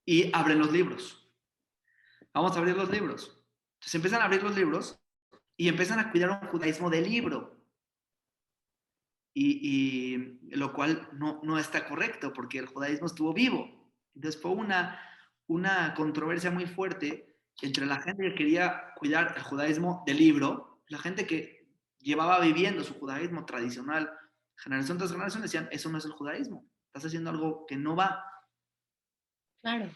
y abren los libros. Vamos a abrir los libros. Entonces empiezan a abrir los libros y empiezan a cuidar un judaísmo de libro. Y lo cual no está correcto porque el judaísmo estuvo vivo. Entonces fue una controversia muy fuerte entre la gente que quería cuidar el judaísmo del libro, la gente que llevaba viviendo su judaísmo tradicional generación tras generación, decían, eso no es el judaísmo, estás haciendo algo que no va. Claro.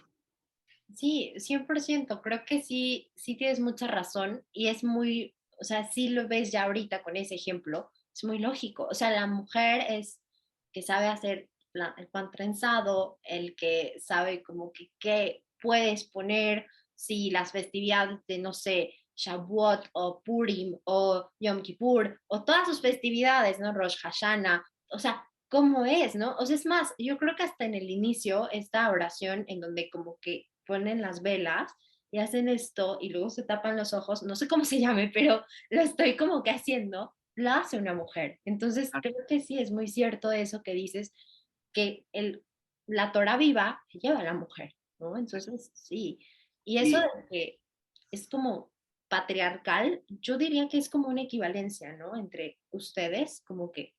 Sí, 100%. Creo que sí, sí tienes mucha razón y es muy, o sea, sí lo ves ya ahorita con ese ejemplo, es muy lógico. O sea, la mujer es que sabe hacer el pan trenzado, el que sabe como que qué puedes poner, si las festividades de, no sé, Shavuot o Purim o Yom Kippur o todas sus festividades, ¿no? Rosh Hashanah, o sea, cómo es, ¿no? O sea, es más, yo creo que hasta en el inicio, esta oración en donde como que ponen las velas y hacen esto y luego se tapan los ojos, no sé cómo se llame, pero lo estoy como que haciendo, lo hace una mujer. Entonces, creo que sí es muy cierto eso que dices, que la Torah viva se lleva a la mujer, ¿no? Entonces, sí. Y eso de Y, que es como patriarcal, yo diría que es como una equivalencia, ¿no? Entre ustedes, como que,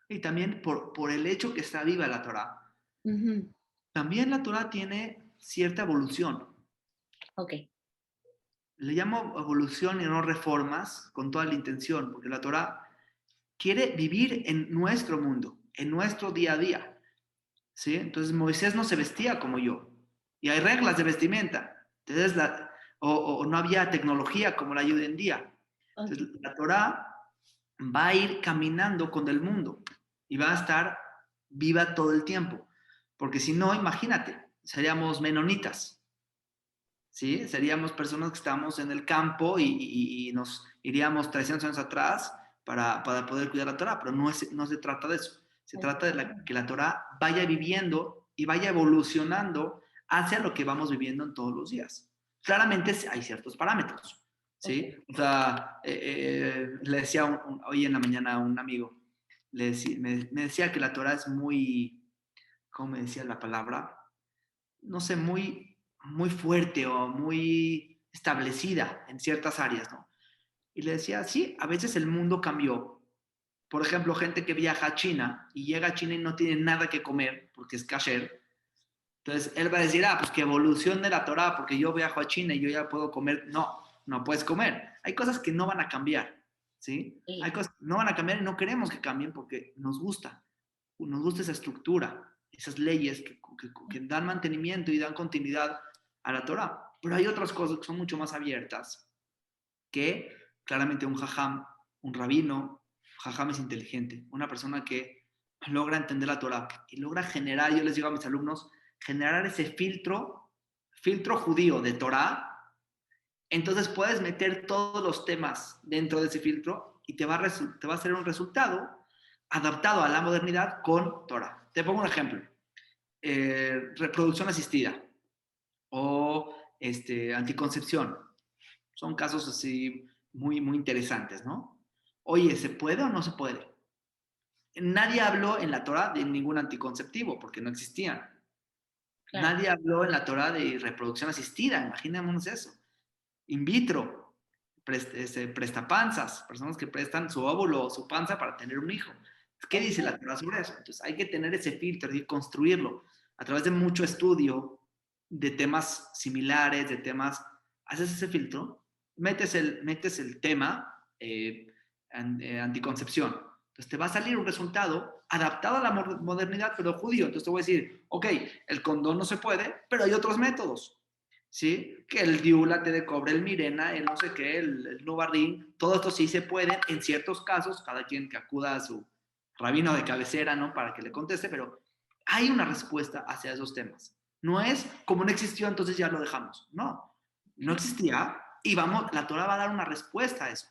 y también por el hecho que está viva la Torah. ujú, También la Torah tiene cierta evolución. ok, Le llamo evolución y no reformas con toda la intención, porque la Torah quiere vivir en nuestro mundo, en nuestro día a día. ¿Sí? Entonces Moisés no se vestía como yo. Y hay reglas de vestimenta. Entonces, o no había tecnología como la hay hoy en día. ok, Entonces, la Torah va a ir caminando con el mundo y va a estar viva todo el tiempo. Porque si no, imagínate, seríamos menonitas. ¿Sí? Seríamos personas que estamos en el campo y nos iríamos 300 años atrás para poder cuidar la Torah, pero no se trata de eso. Se trata de que la Torah vaya viviendo y vaya evolucionando hacia lo que vamos viviendo en todos los días. Claramente hay ciertos parámetros, ok, ¿sí? O sea, le decía hoy en la mañana a un amigo, me decía que la Torah es muy, ¿cómo me decía la palabra? No sé, muy fuerte o muy establecida en ciertas áreas, ¿no? Y le decía, sí, a veces el mundo cambió. Por ejemplo, gente que viaja a China y llega a China y no tiene nada que comer porque es kasher. Entonces él va a decir, pues que evolución de la Torah porque yo viajo a China y yo ya puedo comer. No, no puedes comer. Hay cosas que no van a cambiar, ¿sí? Hay sí, cosas que no van a cambiar y no queremos que cambien porque nos gusta esa estructura, esas leyes que dan mantenimiento y dan continuidad a la Torah. Pero hay otras cosas que son mucho más abiertas, que claramente un jajam, un rabino, jajam es inteligente, una persona que logra entender la Torah y logra generar, yo les digo a mis alumnos, generar ese filtro judío de Torah, entonces puedes meter todos los temas dentro de ese filtro y te va a hacer un resultado adaptado a la modernidad con Torah. Te pongo un ejemplo. Reproducción asistida o anticoncepción. Son casos así muy interesantes, ¿no? Oye, ¿se puede o no se puede? Nadie habló en la Torah de ningún anticonceptivo porque no existían. claro. Nadie habló en la Torah de reproducción asistida, imaginémonos eso. In vitro, prestapanzas, personas que prestan su óvulo o su panza para tener un hijo. ¿Qué Ok, dice la Torah sobre eso? Entonces hay que tener ese filtro y construirlo a través de mucho estudio de temas similares, de temas, haces ese filtro, metes el tema anticoncepción. Entonces te va a salir un resultado adaptado a la modernidad, pero judío. Entonces te voy a decir, ok, el condón no se puede, pero hay otros métodos. ¿Sí? Que el Diula te de cobre, el Mirena, el no sé qué, el Nubarrín, todo esto sí se puede en ciertos casos, cada quien que acuda a su rabino de cabecera, ¿no? Para que le conteste, pero hay una respuesta hacia esos temas. No es como no existió, entonces ya lo dejamos. No, no ok. existía y la Torah va a dar una respuesta a eso.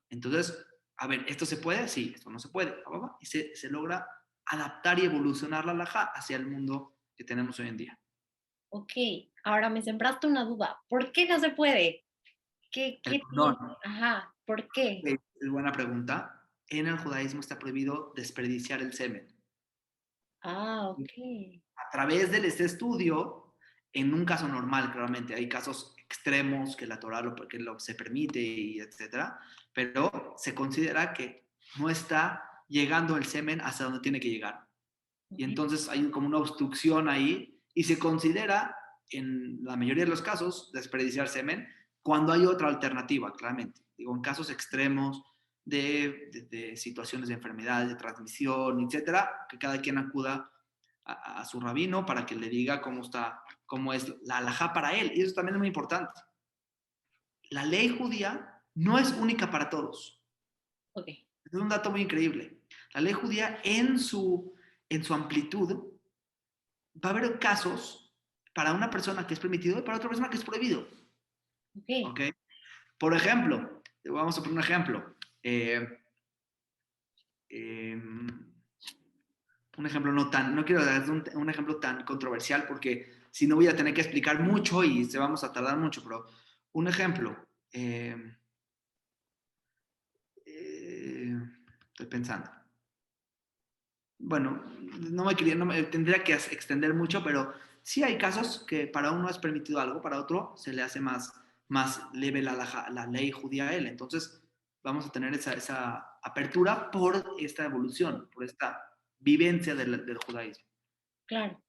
Entonces, a ver, ¿esto se puede? Sí, esto no se puede. Y se logra adaptar y evolucionar la halajá hacia el mundo que tenemos hoy en día. Ok, ahora me sembraste una duda. ¿Por qué no se puede? El ¿Qué tiene? perdón. Ajá, ¿por qué? Es buena pregunta. En el judaísmo está prohibido desperdiciar el semen. Ah, ok. A través de este estudio, en un caso normal, claramente, hay casos extremos que la Torah se permite, y etcétera, pero se considera que no está llegando el semen hasta donde tiene que llegar. Y Ok. entonces hay como una obstrucción ahí y se considera, en la mayoría de los casos, desperdiciar semen cuando hay otra alternativa, claramente. Digo, en casos extremos de situaciones de enfermedades, de transmisión, etcétera, que cada quien acuda a su rabino para que le diga cómo es la halajá para él. Y eso también es muy importante. La ley judía no es única para todos. Ok. Es un dato muy increíble. La ley judía en su amplitud va a haber casos para una persona que es permitido y para otra persona que es prohibido. Ok. ¿Ok? Por ejemplo, vamos a poner un ejemplo. Eh, un ejemplo no quiero dar un ejemplo tan controversial porque si no voy a tener que explicar mucho y se vamos a tardar mucho, pero un ejemplo. Estoy pensando. Bueno, no me tendría que extender mucho, pero sí hay casos que para uno es permitido algo, para otro se le hace más leve la ley judía a él. Entonces, vamos a tener esa apertura por esta evolución, por esta vivencia del judaísmo. Claro.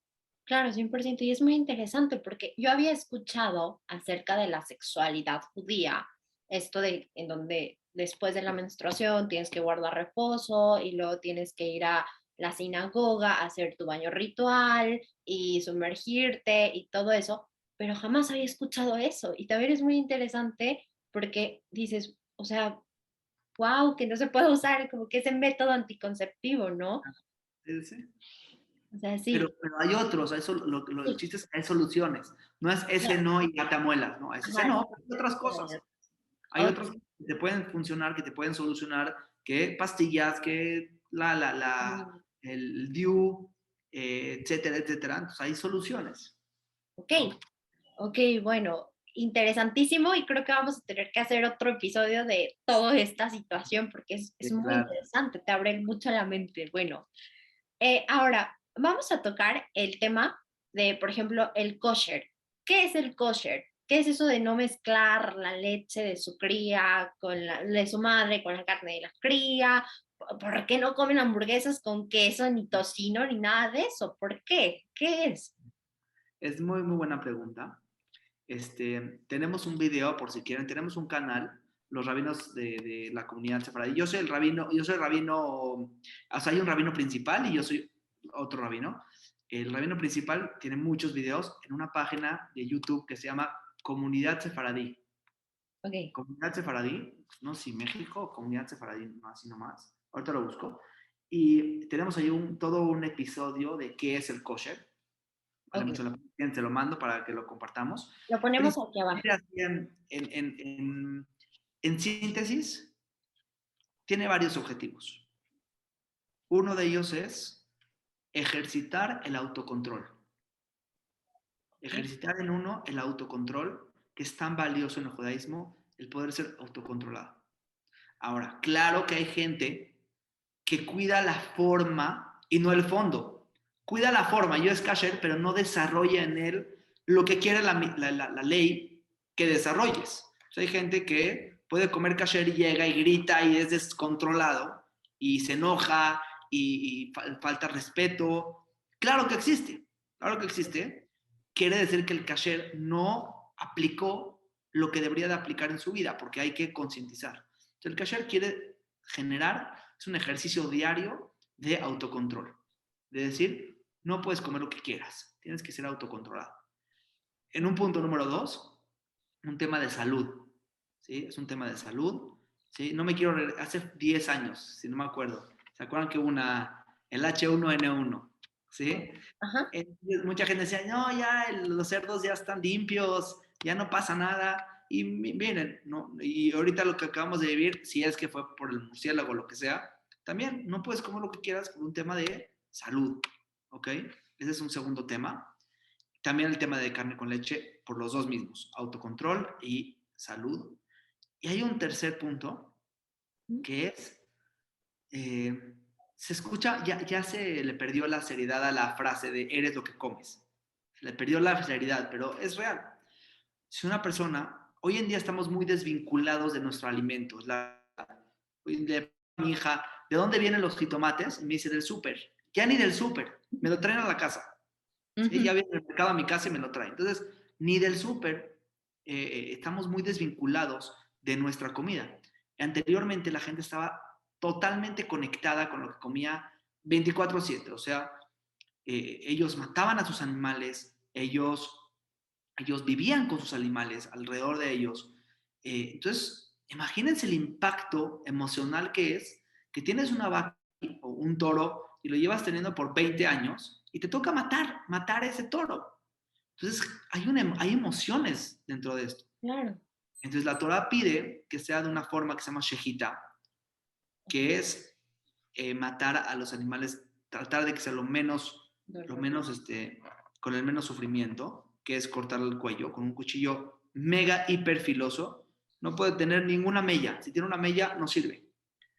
Claro, 100%. Y es muy interesante porque yo había escuchado acerca de la sexualidad judía, esto de en donde después de la menstruación tienes que guardar reposo y luego tienes que ir a la sinagoga a hacer tu baño ritual y sumergirte y todo eso, pero jamás había escuchado eso. Y también es muy interesante porque dices, o sea, wow, que no se puede usar como que ese método anticonceptivo, ¿no? Sí, sí. O sea, Pero, sí, pero hay otros, el sí, chiste es que hay soluciones. No es ese claro. no y ya te amuelas, no, es ese Ajá, no, hay otras cosas. Hay ok. otros que te pueden funcionar, que te pueden solucionar, que pastillas, que el DIU, etcétera, etcétera. Entonces hay soluciones. Ok, ¿No? ok, bueno, interesantísimo y creo que vamos a tener que hacer otro episodio de toda esta situación porque es Sí, muy claro. interesante, te abre mucho la mente. Bueno, ahora vamos a tocar el tema de, por ejemplo, el kosher. ¿Qué es el kosher? ¿Qué es eso de no mezclar la leche de su cría con la de su madre con la carne de la cría? ¿Por qué no comen hamburguesas con queso, ni tocino, ni nada de eso? ¿Por qué? ¿Qué es? Es muy, muy buena pregunta. Tenemos un video, por si quieren, tenemos un canal, los rabinos de la comunidad sefaradí. Yo soy rabino, o sea, hay un rabino principal y yo soy otro rabino. El rabino principal tiene muchos videos en una página de YouTube que se llama Comunidad Sefaradí. Ok, Comunidad Sefaradí, no sé si México o Comunidad Sefaradí, no, así nomás. Ahorita lo busco. Y tenemos ahí todo un episodio de qué es el kosher. ¿Vale? ok. Se lo mando para que lo compartamos. Lo ponemos aquí abajo. Principalmente así en síntesis, tiene varios objetivos. Uno de ellos es ejercitar el autocontrol. Ok, Ejercitar en uno el autocontrol, que es tan valioso en el judaísmo, el poder ser autocontrolado. Ahora, claro que hay gente que cuida la forma y no el fondo. Cuida la forma, yo es kasher, pero no desarrolla en él lo que quiere la ley que desarrolles. O sea, hay gente que puede comer kasher y llega y grita y es descontrolado y se enoja y falta respeto. Claro que existe, claro que existe. Quiere decir que el kasher no aplicó lo que debería de aplicar en su vida, porque hay que concientizar. Entonces, el kasher quiere generar, es un ejercicio diario de autocontrol. De decir, no puedes comer lo que quieras, tienes que ser autocontrolado. En un punto número dos, un tema de salud. ¿Sí? Es un tema de salud. ¿Sí? No me quiero. Hace 10 años, si no me acuerdo. ¿Se acuerdan que hubo el H1N1? ¿Sí? ajá. Mucha gente decía, no, ya los cerdos ya están limpios, ya no pasa nada. y miren, ¿no? Y ahorita lo que acabamos de vivir, si es que fue por el murciélago o lo que sea, también no puedes comer lo que quieras por un tema de salud, ¿ok? Ese es un segundo tema. También el tema de carne con leche, por los dos mismos, autocontrol y salud. Y hay un tercer punto, que es, eh, se escucha, ya se le perdió la seriedad a la frase de eres lo que comes. Se le perdió la seriedad, pero es real. Si una persona, hoy en día estamos muy desvinculados de nuestros alimentos. Hoy en día, mi hija, ¿de dónde vienen los jitomates? Y me dice, del súper. Ya ni del súper, me lo traen a la casa. ¿Sí? Ya viene el mercado a mi casa y me lo traen. Entonces, ni del súper estamos muy desvinculados de nuestra comida. Anteriormente la gente estaba totalmente conectada con lo que comía 24/7. O sea, ellos mataban a sus animales, ellos vivían con sus animales alrededor de ellos. Entonces, imagínense el impacto emocional que es que tienes una vaca o un toro y lo llevas teniendo por 20 años y te toca matar a ese toro. Entonces, hay emociones dentro de esto. Claro. Entonces, la Torah pide que sea de una forma que se llama shejita, que es matar a los animales, tratar de que sea con el menos sufrimiento, que es cortarle el cuello con un cuchillo mega hiper filoso. No puede tener ninguna mella. Si tiene una mella, no sirve.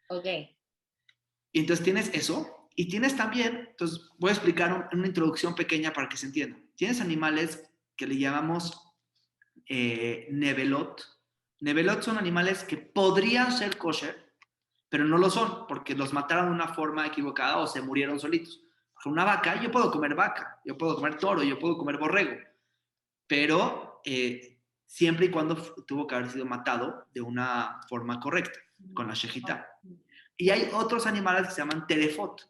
Ok. Y entonces tienes eso. Y tienes también, entonces voy a explicar una introducción pequeña para que se entienda. Tienes animales que le llamamos nevelot. Nevelot son animales que podrían ser kosher, pero no lo son, porque los mataron de una forma equivocada o se murieron solitos. Con una vaca, yo puedo comer vaca, yo puedo comer toro, yo puedo comer borrego, pero siempre y cuando tuvo que haber sido matado de una forma correcta, con la shejita. Y hay otros animales que se llaman terefot.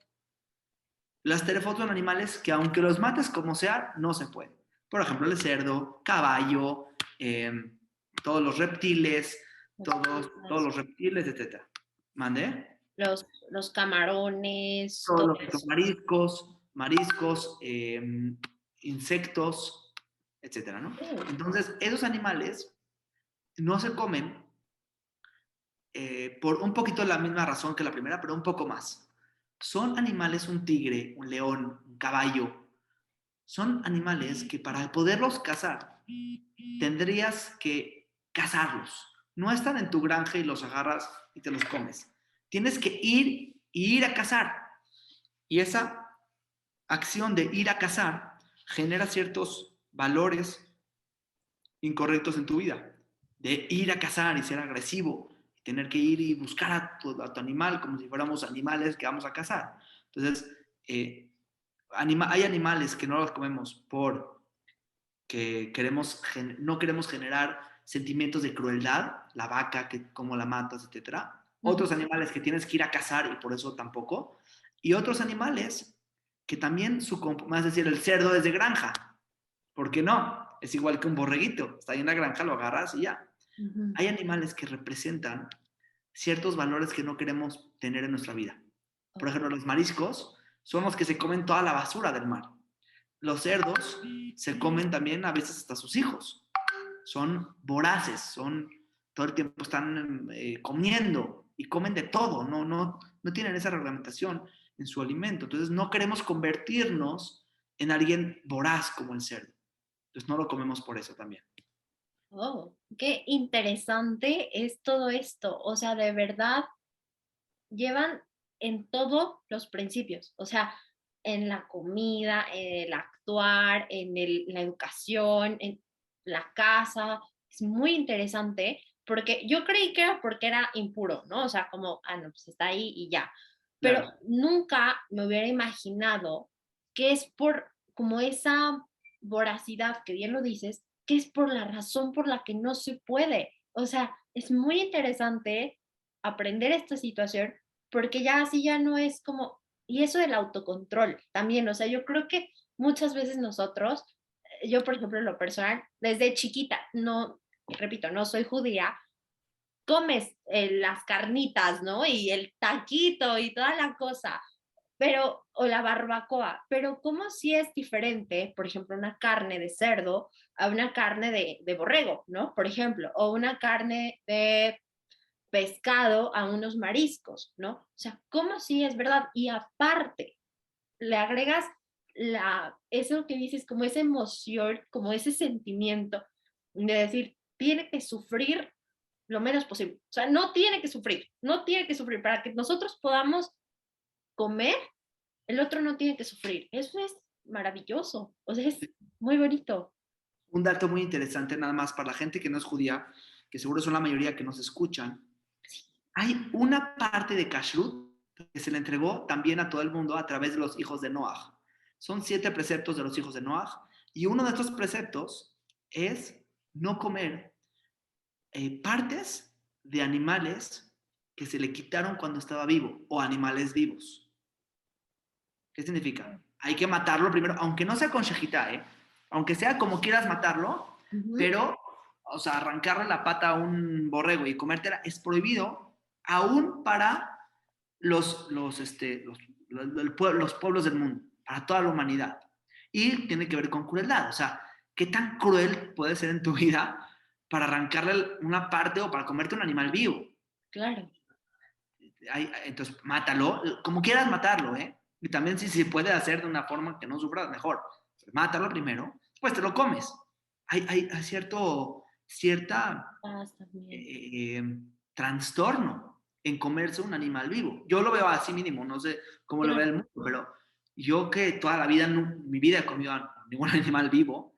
Las terefot son animales que aunque los mates como sea, no se pueden. Por ejemplo, el cerdo, caballo, todos los reptiles, todos los reptiles, etc. ¿Mandé? Los camarones, Todos todo los que son eso. mariscos, insectos, etcétera, ¿no? Entonces, esos animales no se comen por un poquito la misma razón que la primera, pero un poco más. Son animales, un tigre, un león, un caballo, son animales que para poderlos cazar tendrías que cazarlos. No están en tu granja y los agarras y te los comes. Tienes que ir a cazar. Y esa acción de ir a cazar genera ciertos valores incorrectos en tu vida. De ir a cazar y ser agresivo, tener que ir y buscar a tu animal como si fuéramos animales que vamos a cazar. Entonces, hay animales que no los comemos por que no queremos generar sentimientos de crueldad, la vaca, que cómo la matas, etcétera. Otros animales que tienes que ir a cazar y por eso tampoco. Y otros animales que también más decir, el cerdo es de granja. ¿Por qué no? Es igual que un borreguito. Está ahí en la granja, lo agarras y ya. Hay animales que representan ciertos valores que no queremos tener en nuestra vida. Por ejemplo, los mariscos son los que se comen toda la basura del mar. Los cerdos se comen también a veces hasta sus hijos. Son voraces, todo el tiempo están comiendo y comen de todo, no tienen esa reglamentación en su alimento. Entonces no queremos convertirnos en alguien voraz como el cerdo. Entonces no lo comemos por eso también. Oh, qué interesante es todo esto. O sea, de verdad llevan en todos los principios. O sea, en la comida, en el actuar, la educación, en la casa. Es muy interesante porque yo creí que era porque era impuro, ¿no? O sea, como, no, pues está ahí y ya. Pero Claro. nunca me hubiera imaginado que es por como esa voracidad, que bien lo dices, que es por la razón por la que no se puede. O sea, es muy interesante aprender esta situación porque ya así ya no es como, y eso del autocontrol también, o sea, yo creo que muchas veces nosotros, yo por ejemplo en lo personal, desde chiquita, no, repito, no soy judía, comes las carnitas, ¿no? Y el taquito y toda la cosa, pero, o la barbacoa, pero ¿cómo si es diferente, por ejemplo, una carne de cerdo a una carne de borrego, ¿no? Por ejemplo, o una carne de pescado a unos mariscos, ¿no? O sea, ¿cómo si es verdad? Y aparte, le agregas eso que dices, como esa emoción, como ese sentimiento de decir, tiene que sufrir lo menos posible. O sea, no tiene que sufrir, no tiene que sufrir para que nosotros podamos comer, el otro no tiene que sufrir. Eso es maravilloso, o sea, es muy bonito. Un dato muy interesante, nada más para la gente que no es judía, que seguro son la mayoría que nos escuchan. Hay una parte de Kashrut que se le entregó también a todo el mundo a través de los hijos de Noah. Son 7 preceptos de los hijos de Noah y uno de estos preceptos es no comer partes de animales que se le quitaron cuando estaba vivo o animales vivos. ¿Qué significa? Hay que matarlo primero, aunque no sea con shejitá, ¿eh? Aunque sea como quieras matarlo, Ujú. pero, o sea, arrancarle la pata a un borrego y comértela es prohibido, aún para los pueblos del mundo, para toda la humanidad. Y tiene que ver con crueldad, o sea, ¿qué tan cruel puede ser en tu vida para arrancarle una parte o para comerte un animal vivo? Claro, Entonces, mátalo, como quieras matarlo, ¿eh? Y también si se puede hacer de una forma que no sufras, mejor. Mátalo primero, pues te lo comes. Hay cierta paz también. eh, trastorno en comerse un animal vivo. Yo lo veo así mínimo, no sé cómo lo ve Claro, el mundo, pero yo que toda la vida, mi vida he comido ningún animal vivo,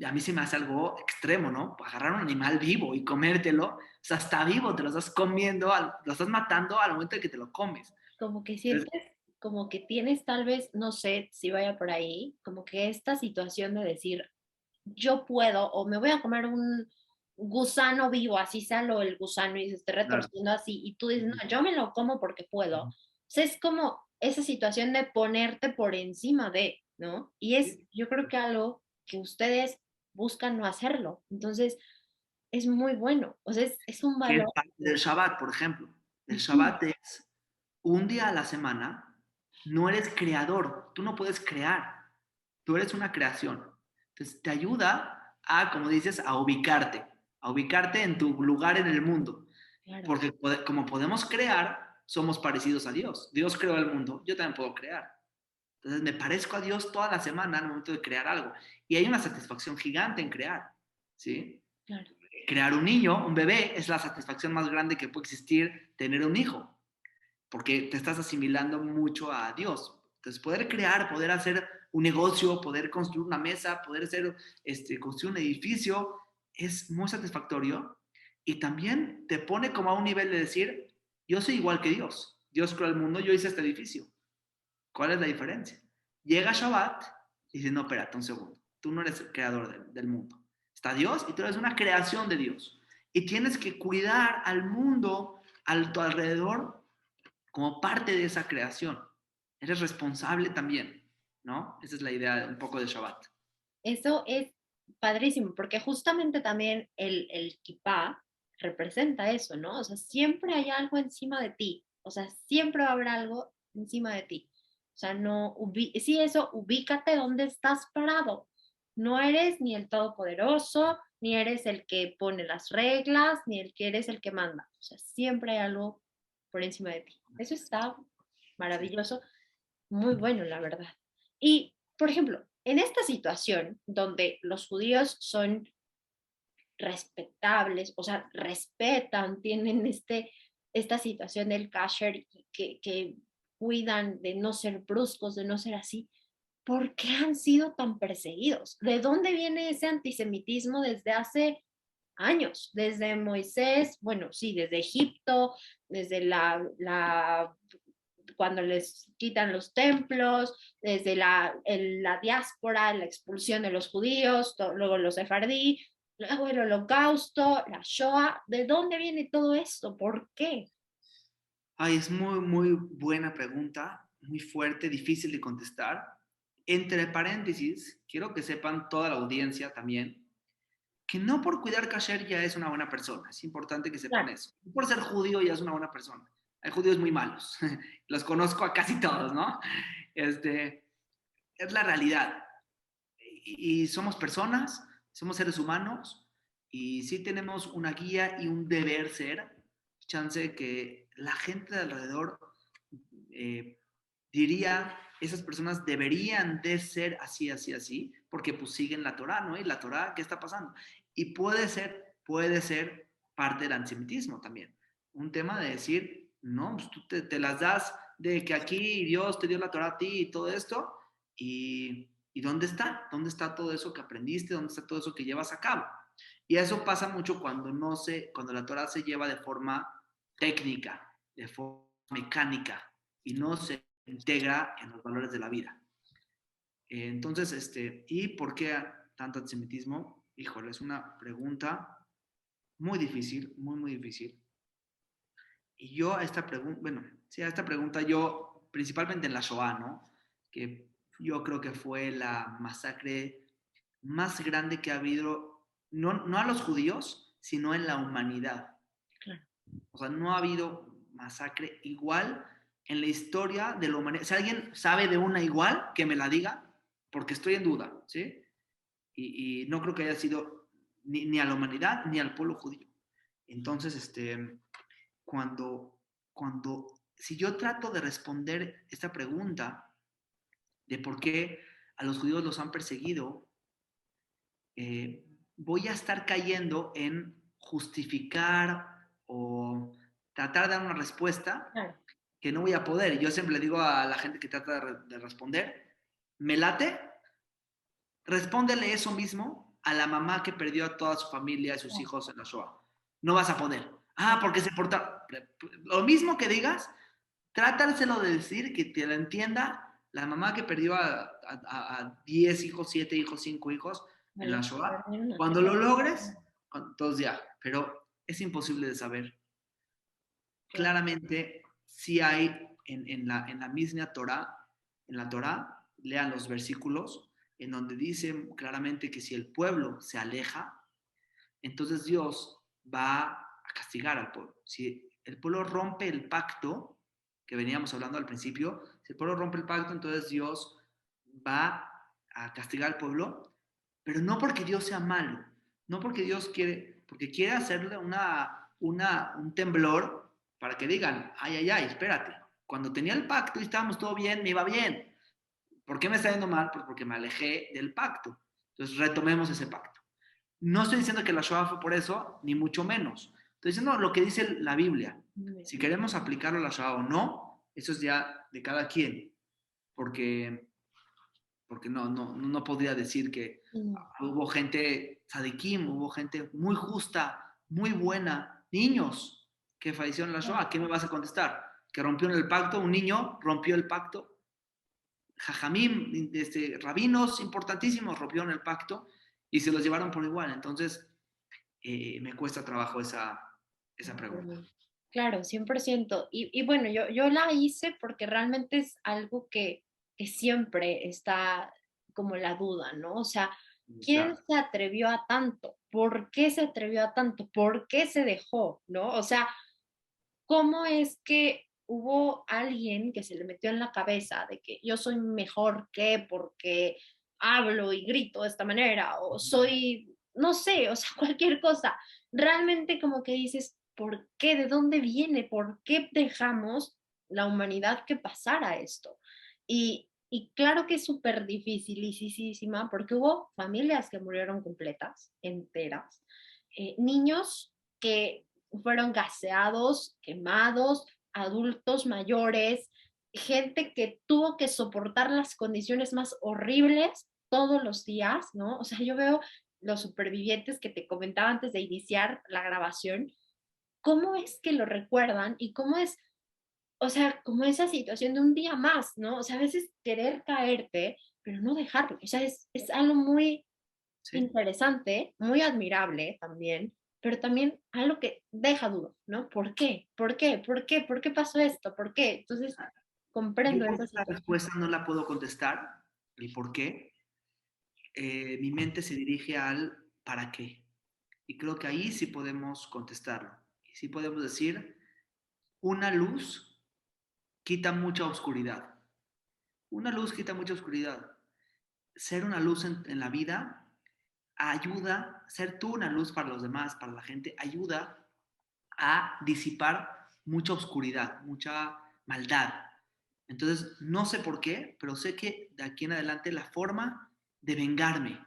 a mí se me hace algo extremo, ¿no? Agarrar un animal vivo y comértelo, o sea, está vivo, te lo estás comiendo, lo estás matando al momento de que te lo comes. como que Entonces, sientes, como que tienes tal vez, no sé si vaya por ahí, como que esta situación de decir, yo puedo o me voy a comer un gusano vivo, así sea lo el gusano y se esté claro. retorciendo así, y tú dices, no, yo me lo como porque puedo. O sea, es como esa situación de ponerte por encima de, ¿no? Y es, yo creo que algo que ustedes buscan no hacerlo. Entonces, es muy bueno. O sea, es un Que es valor. parte del Shabbat, por ejemplo. El Ujú. Shabbat es un día a la semana, no eres creador, tú no puedes crear, tú eres una creación. Entonces te ayuda a, como dices, a ubicarte en tu lugar en el mundo. Claro, Porque como podemos crear, somos parecidos a Dios. Dios creó el mundo, yo también puedo crear. Entonces me parezco a Dios toda la semana al momento de crear algo. Y hay una satisfacción gigante en crear, ¿sí? claro. Crear un niño, un bebé, es la satisfacción más grande que puede existir tener un hijo, porque te estás asimilando mucho a Dios. Entonces, poder crear, poder hacer un negocio, poder construir una mesa, poder hacer, construir un edificio, es muy satisfactorio y también te pone como a un nivel de decir, yo soy igual que Dios. Dios creó el mundo, yo hice este edificio. ¿Cuál es la diferencia? Llega Shabbat y dice, no, espérate un segundo, tú no eres el creador del mundo. Está Dios y tú eres una creación de Dios. Y tienes que cuidar al mundo a tu alrededor como parte de esa creación. Eres responsable también, ¿no? Esa es la idea un poco de Shabbat. Eso es padrísimo, porque justamente también el kippah representa eso, ¿no? O sea, siempre hay algo encima de ti, o sea, siempre va a haber algo encima de ti. O sea, no, sí, eso, ubícate donde estás parado. No eres ni el todopoderoso, ni eres el que pone las reglas, ni el que eres el que manda. O sea, siempre hay algo por encima de ti. Eso está Sí. maravilloso, muy bueno, la verdad. Y, por ejemplo, en esta situación donde los judíos son respetables, o sea, respetan, tienen esta situación del kasher que cuidan de no ser bruscos, de no ser así, ¿por qué han sido tan perseguidos? ¿De dónde viene ese antisemitismo desde hace años? Desde Moisés, bueno, sí, desde Egipto, desde cuando les quitan los templos, desde la diáspora, la expulsión de los judíos, luego los sefardí, luego el holocausto, la Shoah. ¿De dónde viene todo esto? ¿Por qué? Ay, es muy, muy buena pregunta, muy fuerte, difícil de contestar. Entre paréntesis, quiero que sepan toda la audiencia también que no por cuidar kasher ya es una buena persona. Es importante que sepan Claro, eso. No por ser judío ya es una buena persona. Hay judíos muy malos. Los conozco a casi todos, ¿no? Es la realidad. Y somos personas, somos seres humanos, y sí tenemos una guía y un deber ser. Chance que la gente de alrededor eh, diría, esas personas deberían de ser así, así, así, porque pues siguen la Torah, ¿no? Y la Torah, ¿qué está pasando? Y puede ser parte del antisemitismo también. Un tema de decir, no, pues tú te las das de que aquí Dios te dio la Torah a ti y todo esto, y ¿dónde está? ¿Dónde está todo eso que aprendiste? ¿Dónde está todo eso que llevas a cabo? Y eso pasa mucho cuando cuando la Torah se lleva de forma técnica, de forma mecánica, y no se integra en los valores de la vida. Entonces, ¿y por qué tanto antisemitismo? Híjole, es una pregunta muy difícil, muy, muy difícil. Y yo a esta pregunta, bueno, sí, a esta pregunta yo, principalmente en la Shoah, ¿no? Que yo creo que fue la masacre más grande que ha habido, no a los judíos, sino en la humanidad. Claro. O sea, no ha habido masacre igual en la historia de la humanidad. Si alguien sabe de una igual, que me la diga, porque estoy en duda, ¿sí? Y no creo que haya sido ni a la humanidad ni al pueblo judío. Entonces, cuando, si yo trato de responder esta pregunta de por qué a los judíos los han perseguido, voy a estar cayendo en justificar o tratar de dar una respuesta Claro. que no voy a poder. Yo siempre le digo a la gente que trata de responder, me late, respóndele eso mismo a la mamá que perdió a toda su familia y sus Claro. hijos en la Shoah. No vas a poder. Ah, Claro. porque se porta. Lo mismo que digas, trátaselo de decir, que te lo entienda la mamá que perdió a 10 hijos, 7 hijos, 5 hijos en la Vale, Shoah. perdieron a Cuando todos. lo logres, entonces ya, pero es imposible de saber. Claro. Claramente, sí hay en la misma Torah, en la Torah, lean los versículos, en donde dice claramente que si el pueblo se aleja, entonces Dios va a castigar al pueblo. Si el pueblo rompe el pacto, que veníamos hablando al principio, si el pueblo rompe el pacto, entonces Dios va a castigar al pueblo, pero no porque Dios sea malo, no porque Dios quiere, porque quiere hacerle un temblor para que digan, ay, ay, ay, espérate, cuando tenía el pacto y estábamos todo bien, me iba bien. ¿Por qué me está yendo mal? Pues porque me alejé del pacto. Entonces retomemos ese pacto. No estoy diciendo que la Shoah fue por eso, ni mucho menos. Estoy diciendo lo que dice la Biblia. Si queremos aplicarlo a la Shoah o no, eso es ya de cada quien. Porque, porque no podría decir que hubo gente tzadikim, hubo gente muy justa, muy buena, niños que fallecieron en la Shoah. ¿Qué me vas a contestar? ¿Que rompieron el pacto? ¿Un niño rompió el pacto? Jajamim, rabinos importantísimos rompieron el pacto y se los llevaron por igual. Entonces, me cuesta trabajo esa pregunta. Claro, 100%. Y bueno, yo la hice porque realmente es algo que siempre está como la duda, ¿no? O sea, ¿quién Claro, se atrevió a tanto? ¿Por qué se atrevió a tanto? ¿Por qué se dejó? ¿No? O sea, ¿cómo es que hubo alguien que se le metió en la cabeza de que yo soy mejor que porque hablo y grito de esta manera o soy, no sé, o sea, cualquier cosa? Realmente como que dices, ¿por qué? ¿De dónde viene? ¿Por qué dejamos la humanidad que pasara esto? Y claro que es súper dificilísima porque hubo familias que murieron completas, enteras, niños que fueron gaseados, quemados, adultos mayores, gente que tuvo que soportar las condiciones más horribles todos los días, ¿no? O sea, yo veo los supervivientes que te comentaba antes de iniciar la grabación, cómo es que lo recuerdan y cómo es, o sea, como esa situación de un día más, ¿no? O sea, a veces querer caerte, pero no dejarlo. O sea, es algo muy ¿sí? interesante, muy admirable también, pero también algo que deja dudas, ¿no? ¿Por qué? ¿Por qué? ¿Por qué? ¿Por qué pasó esto? ¿Por qué? Entonces, Yo comprendo esa esa situación. respuesta no la puedo contestar, el por qué. Mi mente se dirige al para qué. Y creo que ahí sí podemos contestarlo. Y sí podemos decir, una luz quita mucha oscuridad. Una luz quita mucha oscuridad. Ser una luz en la vida ayuda, ser tú una luz para los demás, para la gente, ayuda a disipar mucha oscuridad, mucha maldad. Entonces, no sé por qué, pero sé que de aquí en adelante la forma de vengarme,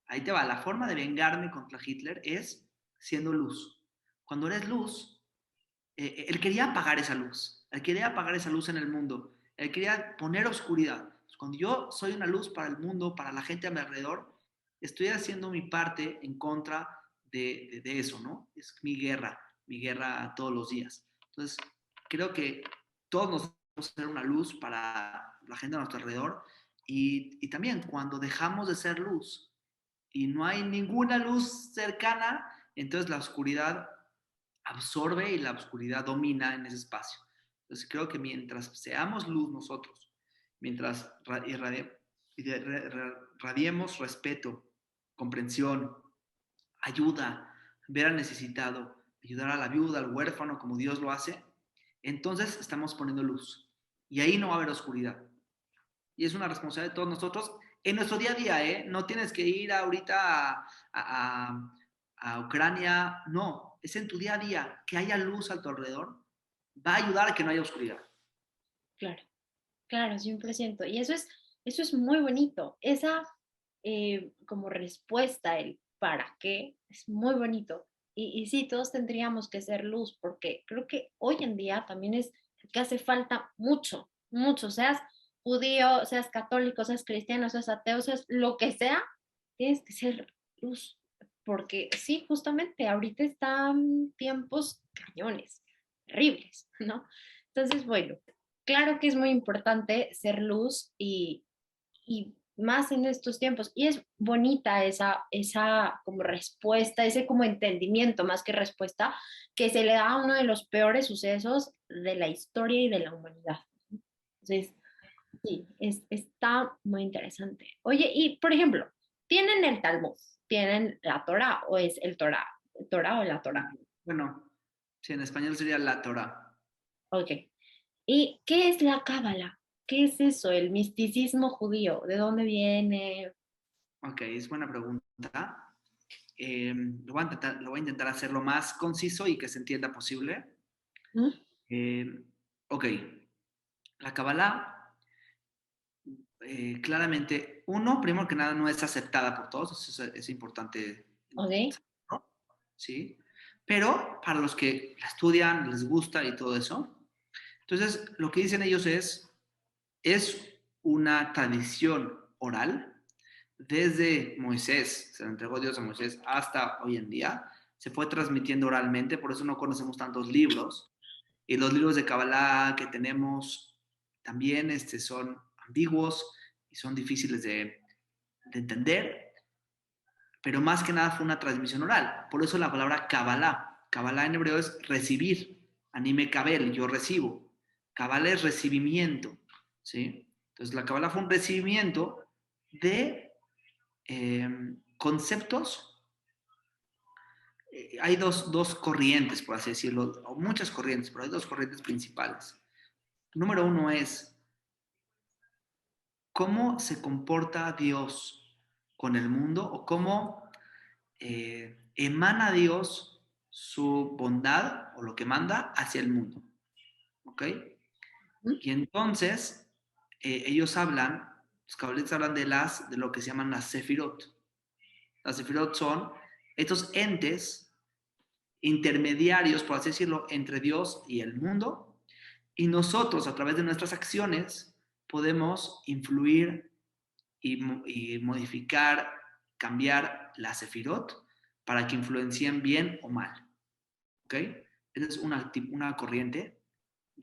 ahí te va, la forma de vengarme contra Hitler es siendo luz. Cuando eres luz, él quería apagar esa luz, él quería apagar esa luz en el mundo, él quería poner oscuridad. Cuando yo soy una luz para el mundo, para la gente a mi alrededor, estoy haciendo mi parte en contra de eso, ¿no? Es mi guerra todos los días. Entonces, creo que todos nos debemos ser una luz para la gente a nuestro alrededor y también cuando dejamos de ser luz y no hay ninguna luz cercana, entonces la oscuridad absorbe y la oscuridad domina en ese espacio. Entonces creo que mientras seamos luz nosotros, mientras radiemos respeto, comprensión, ayuda, ver al necesitado, ayudar a la viuda, al huérfano, como Dios lo hace, entonces estamos poniendo luz. Y ahí no va a haber oscuridad. Y es una responsabilidad de todos nosotros en nuestro día a día, ¿eh? No tienes que ir ahorita a Ucrania, no, es en tu día a día, que haya luz a tu alrededor, va a ayudar a que no haya oscuridad. Claro, claro, 100%. Y eso es muy bonito. Esa como respuesta, el para qué, es muy bonito. Y sí, todos tendríamos que ser luz, porque creo que hoy en día también es que hace falta mucho, mucho, seas judío, seas católico, seas cristiano, seas ateo, seas lo que sea, tienes que ser luz, porque sí, justamente ahorita están tiempos cañones, terribles, ¿no? Entonces, bueno, claro que es muy importante ser luz y más en estos tiempos. Y es bonita esa como respuesta, ese como entendimiento más que respuesta que se le da a uno de los peores sucesos de la historia y de la humanidad. Entonces, sí, está muy interesante. Oye, y por ejemplo, ¿tienen el Talmud? ¿Tienen la Torah o es el Torah o la Torah? Bueno, sí, en español sería la Torah. Ok. ¿Y qué es la Cábala? ¿Qué es eso? El misticismo judío. ¿De dónde viene? Ok, es buena pregunta. Lo voy a intentar hacer lo más conciso y que se entienda posible. ¿Mm? Eh, ok, la Kabbalah claramente, uno, primero que nada, no es aceptada por todos, eso es importante, Ok. ¿no? ¿Sí? Pero para los que la estudian, les gusta y todo eso, entonces lo que dicen ellos es una tradición oral desde Moisés, se le entregó Dios a Moisés, hasta hoy en día, se fue transmitiendo oralmente, por eso no conocemos tantos libros, y los libros de Kabbalah que tenemos también son ambiguos y son difíciles de entender, pero más que nada fue una transmisión oral. Por eso la palabra Kabbalah. Kabbalah en hebreo es recibir. Anime kabel, yo recibo. Kabbalah es recibimiento. ¿Sí? Entonces la Kabbalah fue un recibimiento de conceptos. Hay dos corrientes, por así decirlo, o muchas corrientes, pero hay dos corrientes principales. Número uno es cómo se comporta Dios con el mundo o cómo emana Dios su bondad o lo que manda hacia el mundo. ¿Ok? ¿Mm? Y entonces ellos hablan, los cabalistas hablan de lo que se llaman las sefirot. Las sefirot son estos entes intermediarios, por así decirlo, entre Dios y el mundo. Y nosotros, a través de nuestras acciones, podemos influir y modificar, cambiar la sefirot para que influencien bien o mal. ¿Ok? Esa es una corriente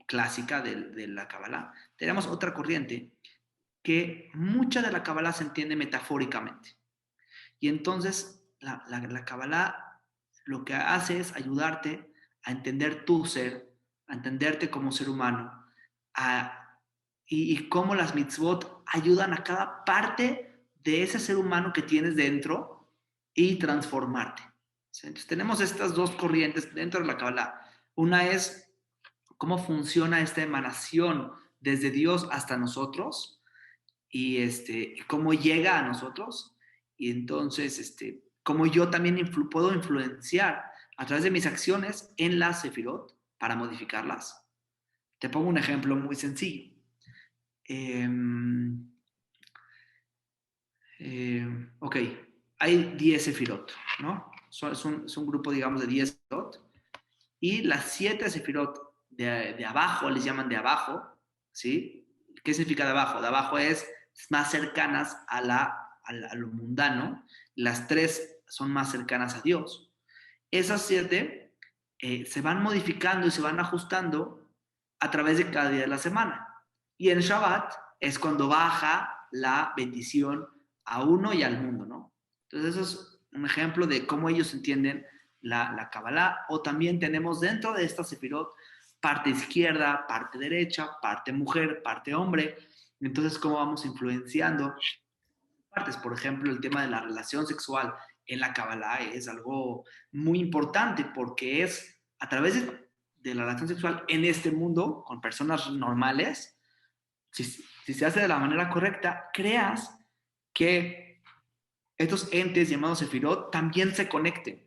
clásica de la Kabbalah. Tenemos otra corriente que mucha de la Kabbalah se entiende metafóricamente. Y entonces la Kabbalah lo que hace es ayudarte a entender tu ser, a entenderte como ser humano, y cómo las mitzvot ayudan a cada parte de ese ser humano que tienes dentro y transformarte. ¿Sí? Entonces tenemos estas dos corrientes dentro de la Kabbalah. Una es cómo funciona esta emanación desde Dios hasta nosotros y cómo llega a nosotros. Y entonces, cómo yo también puedo influenciar a través de mis acciones en la Sefirot para modificarlas. Te pongo un ejemplo muy sencillo. Eh, ok, hay 10 Sefirot, ¿no? Es un grupo, digamos, de 10 Sefirot. Y las 7 Sefirot de abajo, les llaman de abajo, ¿sí? ¿Qué significa de abajo? De abajo es más cercanas a lo mundano. Las 3 son más cercanas a Dios. Esas 7 se van modificando y se van ajustando a través de cada día de la semana. Y en Shabbat es cuando baja la bendición a uno y al mundo, ¿no? Entonces eso es un ejemplo de cómo ellos entienden la Kabbalah. O también tenemos dentro de esta Sefirot parte izquierda, parte derecha, parte mujer, parte hombre. Entonces, cómo vamos influenciando partes. Por ejemplo, el tema de la relación sexual en la Kabbalah es algo muy importante porque es a través de la relación sexual en este mundo, con personas normales, si se hace de la manera correcta, creas que estos entes llamados Sefirot también se conecten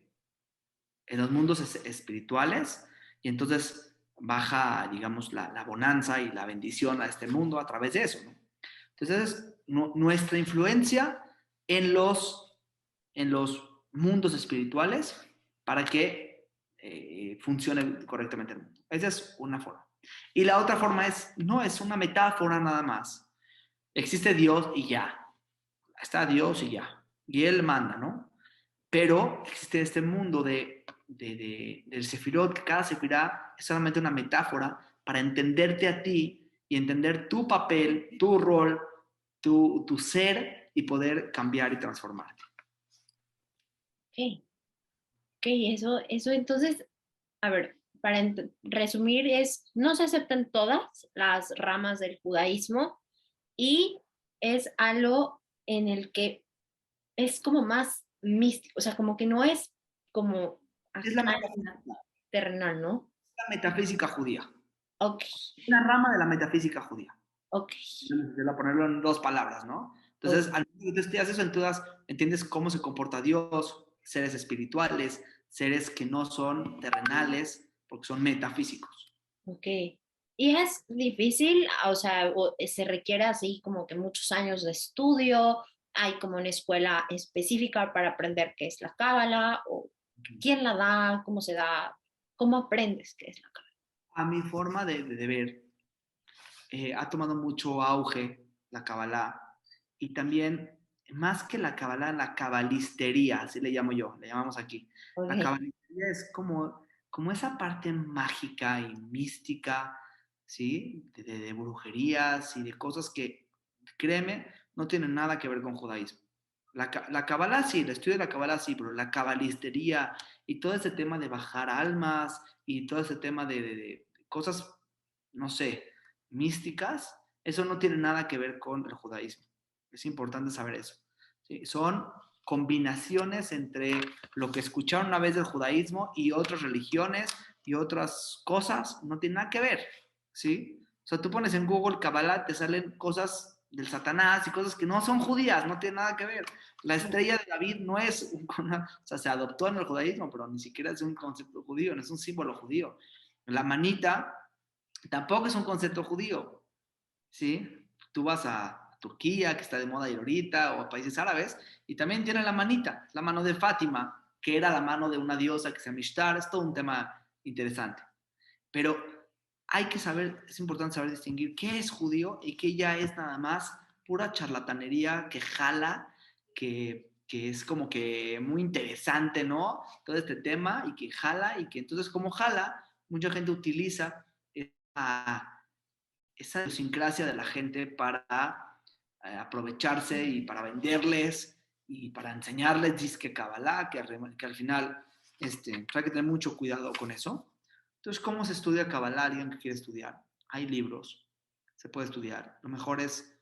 en los mundos espirituales y entonces baja, digamos, la bonanza y la bendición a este mundo a través de eso, ¿no? Entonces, nuestra influencia en los mundos espirituales para que funcione correctamente el mundo. Esa es una forma. Y la otra forma no es una metáfora nada más. Existe Dios y ya. Está Dios y ya. Y Él manda, ¿no? Pero existe este mundo del Sefirot, que cada Sefirá es solamente una metáfora para entenderte a ti y entender tu papel, tu rol, tu ser y poder cambiar y transformarte. Ok, ok, eso entonces, a ver, para resumir es, no se aceptan todas las ramas del judaísmo y es algo en el que es como más místico, o sea, como que no es como Es la acá en la metafísica, terrenal, ¿no? la metafísica judía. Ok, Una rama de la metafísica judía. ok, A ponerlo en dos palabras, ¿no? ok, Entonces, al momento que tú estudias eso, entonces entiendes cómo se comporta Dios, seres espirituales, seres que no son terrenales, porque son metafísicos. ok. Y es difícil, o sea, se requiere así como que muchos años de estudio, hay como una escuela específica para aprender qué es la cábala, o quién la da, cómo se da, cómo aprendes qué es la cábala. A mi forma de ver, ha tomado mucho auge la Kabbalah y también, más que la Kabbalah, la cabalistería, así le llamo yo, le llamamos aquí. La Ok, cabalistería es como esa parte mágica y mística, ¿sí? De brujerías y de cosas que, créeme, no tienen nada que ver con judaísmo. La Kabbalah sí, el estudio de la Kabbalah sí, pero la cabalistería y todo ese tema de bajar almas y todo ese tema de cosas, no sé, místicas, eso no tiene nada que ver con el judaísmo. Es importante saber eso. ¿Sí? Son combinaciones entre lo que escucharon una vez del judaísmo y otras religiones y otras cosas, no tiene nada que ver. ¿Sí? O sea, tú pones en Google Kabbalah, te salen cosas del Satanás y cosas que no son judías, no tiene nada que ver. La estrella de David no es o sea, se adoptó en el judaísmo, pero ni siquiera es un concepto judío, no es un símbolo judío. La manita tampoco es un concepto judío, ¿sí? Tú vas a Turquía, que está de moda ir ahorita, o a países árabes, y también tiene la manita, la mano de Fátima, que era la mano de una diosa que se llama Ishtar, es todo un tema interesante. Pero hay que saber, es importante saber distinguir qué es judío y qué ya es nada más pura charlatanería que jala, que es como que muy interesante, ¿no? Todo este tema y que jala y que entonces como jala, mucha gente utiliza esa idiosincrasia de la gente para aprovecharse y para venderles y para enseñarles disque Kabbalah, que al final hay que tener mucho cuidado con eso. Entonces, ¿cómo se estudia Kabbalah? Alguien que quiere estudiar. Hay libros, se puede estudiar. Lo mejor es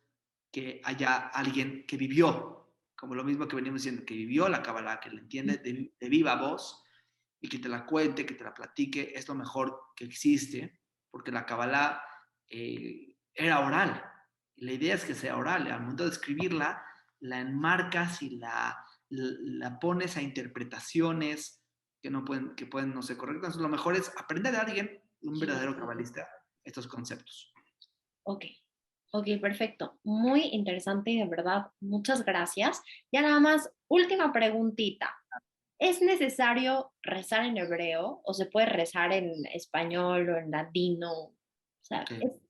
que haya alguien que vivió, como lo mismo que venimos diciendo, que vivió la Kabbalah, que la entiende de viva voz y que te la cuente, que te la platique, es lo mejor que existe. porque la Kabbalah era oral. Y la idea es que sea oral. Al momento de escribirla, la enmarcas y la pones a interpretaciones que pueden no ser correctas. Entonces, lo mejor es aprender de alguien, un verdadero cabalista, estos conceptos. Ok, ok, perfecto. Muy interesante y de verdad, muchas gracias. Ya nada más, última preguntita. ¿Es necesario rezar en hebreo o se puede rezar en español o en latino? O sea, Okay. es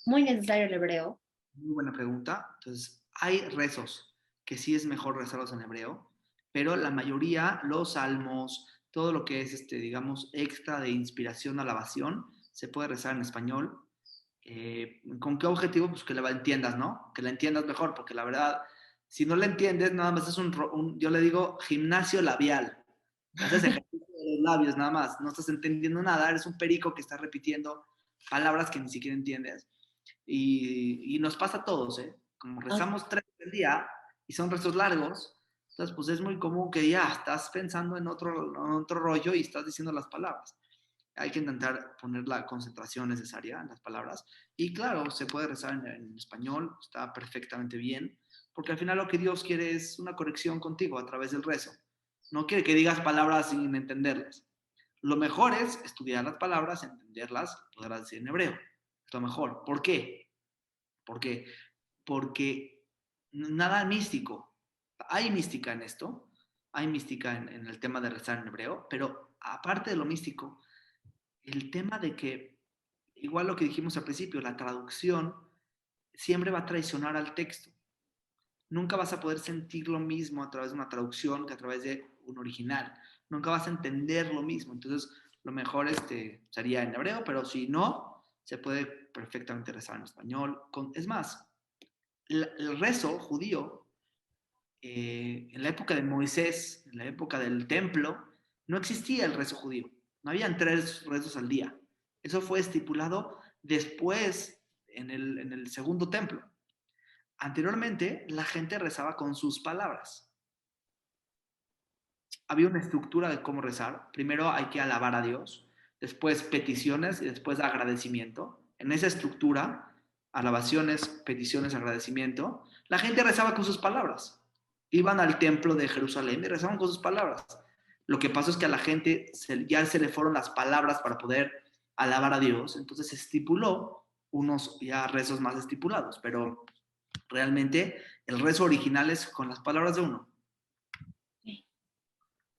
muy necesario el hebreo. Muy buena pregunta. Entonces, hay rezos que sí es mejor rezarlos en hebreo, pero la mayoría, los salmos, todo lo que es, digamos, extra de inspiración, alabación, se puede rezar en español. ¿Con qué objetivo? Pues que la entiendas, ¿no? Que la entiendas mejor, porque la verdad, si no la entiendes, nada más es yo le digo gimnasio labial. Haces ejercicio de los labios nada más, no estás entendiendo nada, eres un perico que está repitiendo palabras que ni siquiera entiendes. Y nos pasa a todos, ¿eh? Como Ok, rezamos 3 al día y son rezos largos, entonces pues es muy común que ya estás pensando en otro rollo y estás diciendo las palabras. Hay que intentar poner la concentración necesaria en las palabras. Y claro, se puede rezar en español, está perfectamente bien, porque al final lo que Dios quiere es una conexión contigo a través del rezo. No quiere que digas palabras sin entenderlas. Lo mejor es estudiar las palabras, entenderlas, poderlas decir en hebreo. Es lo mejor. ¿Por qué? Porque, porque nada místico. Hay mística en esto, hay mística en el tema de rezar en hebreo, pero aparte de lo místico, el tema de que, igual lo que dijimos al principio, la traducción siempre va a traicionar al texto. Nunca vas a poder sentir lo mismo a través de una traducción que a través de un original. Nunca vas a entender lo mismo. Entonces, lo mejor sería en hebreo, pero si no, se puede perfectamente rezar en español. Es más, el rezo judío, en la época de Moisés, en la época del templo, no existía el rezo judío. No habían 3 rezos al día. Eso fue estipulado después en el segundo templo. Anteriormente, la gente rezaba con sus palabras. Había una estructura de cómo rezar. Primero hay que alabar a Dios, después peticiones y después agradecimiento. En esa estructura, alabaciones, peticiones, agradecimiento, la gente rezaba con sus palabras. Iban al templo de Jerusalén y rezaban con sus palabras. Lo que pasó es que a la gente ya se le fueron las palabras para poder alabar a Dios, entonces se estipuló unos ya rezos más estipulados, pero realmente el rezo original es con las palabras de uno.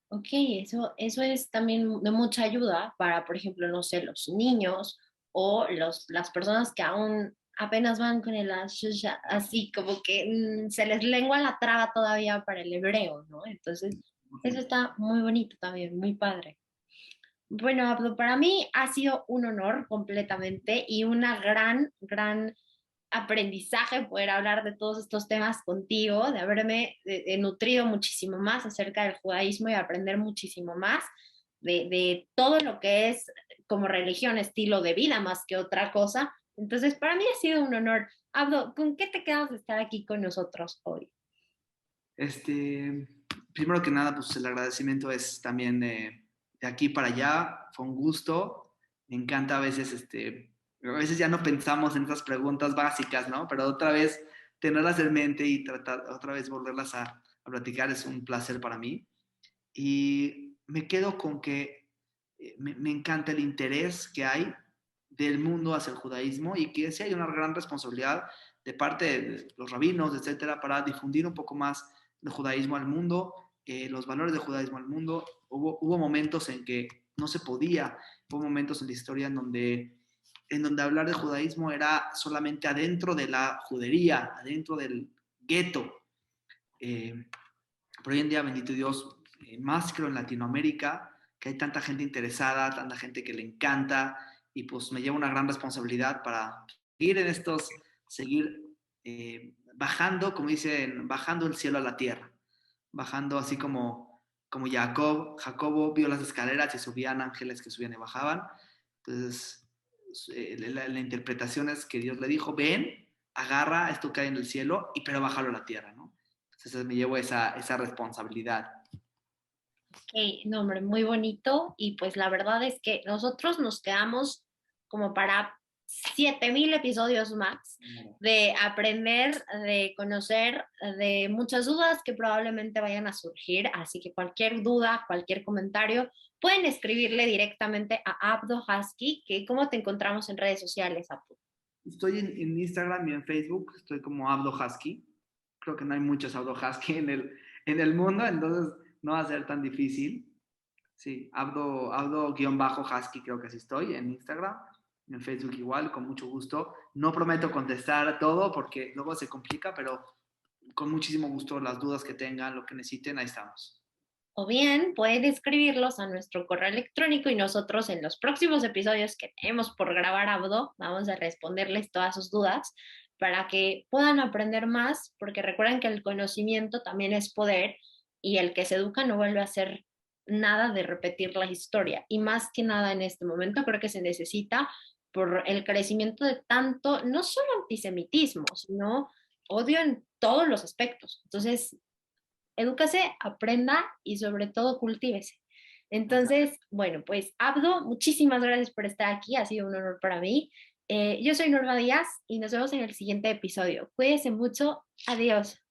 ok, eso es también de mucha ayuda para, por ejemplo, no sé, los niños o las personas que aún apenas van con el ashusha, así como que se les lengua la traba todavía para el hebreo, ¿no? Entonces, eso está muy bonito también, muy padre. Bueno, Abdo, para mí ha sido un honor completamente y una gran aprendizaje poder hablar de todos estos temas contigo, de haberme nutrido muchísimo más acerca del judaísmo y aprender muchísimo más de todo lo que es como religión, estilo de vida más que otra cosa. Entonces, para mí ha sido un honor. Abdo, ¿con qué te quedas de estar aquí con nosotros hoy? Este, Primero que nada, pues el agradecimiento es también de aquí para allá. Fue un gusto. Me encanta a veces ya no pensamos en esas preguntas básicas, ¿no? Pero otra vez tenerlas en mente y tratar otra vez volverlas a platicar es un placer para mí. Y me quedo con que me encanta el interés que hay del mundo hacia el judaísmo y que sí hay una gran responsabilidad de parte de los rabinos, etcétera, para difundir un poco más el judaísmo al mundo, los valores del judaísmo al mundo. Hubo momentos en que no se podía, hubo momentos en la historia en donde hablar de judaísmo era solamente adentro de la judería, adentro del gueto. Eh, pero hoy en día, bendito Dios, más creo en Latinoamérica, que hay tanta gente interesada, tanta gente que le encanta, y pues me lleva una gran responsabilidad para seguir seguir bajando, como dicen, bajando el cielo a la tierra, bajando así como Jacobo vio las escaleras y subían ángeles que subían y bajaban. Entonces, la interpretación es que Dios le dijo, ven, agarra esto que hay en el cielo, pero bájalo a la tierra, ¿no? Entonces me llevo esa responsabilidad. Ok, no, hombre, muy bonito y pues la verdad es que nosotros nos quedamos como para 7000 episodios más de aprender, de conocer, de muchas dudas que probablemente vayan a surgir. Así que cualquier duda, cualquier comentario, pueden escribirle directamente a Abdo Husky, que ¿cómo te encontramos en redes sociales, Abdo? Estoy en Instagram y en Facebook, estoy como Abdo Husky. Creo que no hay muchos Abdo Husky en el mundo, entonces no va a ser tan difícil. Sí, Abdo-Husky creo que así estoy en Instagram, en Facebook igual, con mucho gusto. No prometo contestar todo porque luego se complica, pero con muchísimo gusto las dudas que tengan, lo que necesiten, ahí estamos. O bien pueden escribirlos a nuestro correo electrónico y nosotros en los próximos episodios que tenemos por grabar Abdo vamos a responderles todas sus dudas para que puedan aprender más, porque recuerden que el conocimiento también es poder y el que se educa no vuelve a hacer nada de repetir la historia. Y más que nada en este momento creo que se necesita por el crecimiento de tanto, no solo antisemitismo, sino odio en todos los aspectos. Entonces, edúcase, aprenda y sobre todo cultívese. Entonces, bueno, pues Abdo, muchísimas gracias por estar aquí, ha sido un honor para mí. Yo soy Norma Díaz y nos vemos en el siguiente episodio. Cuídense mucho, adiós.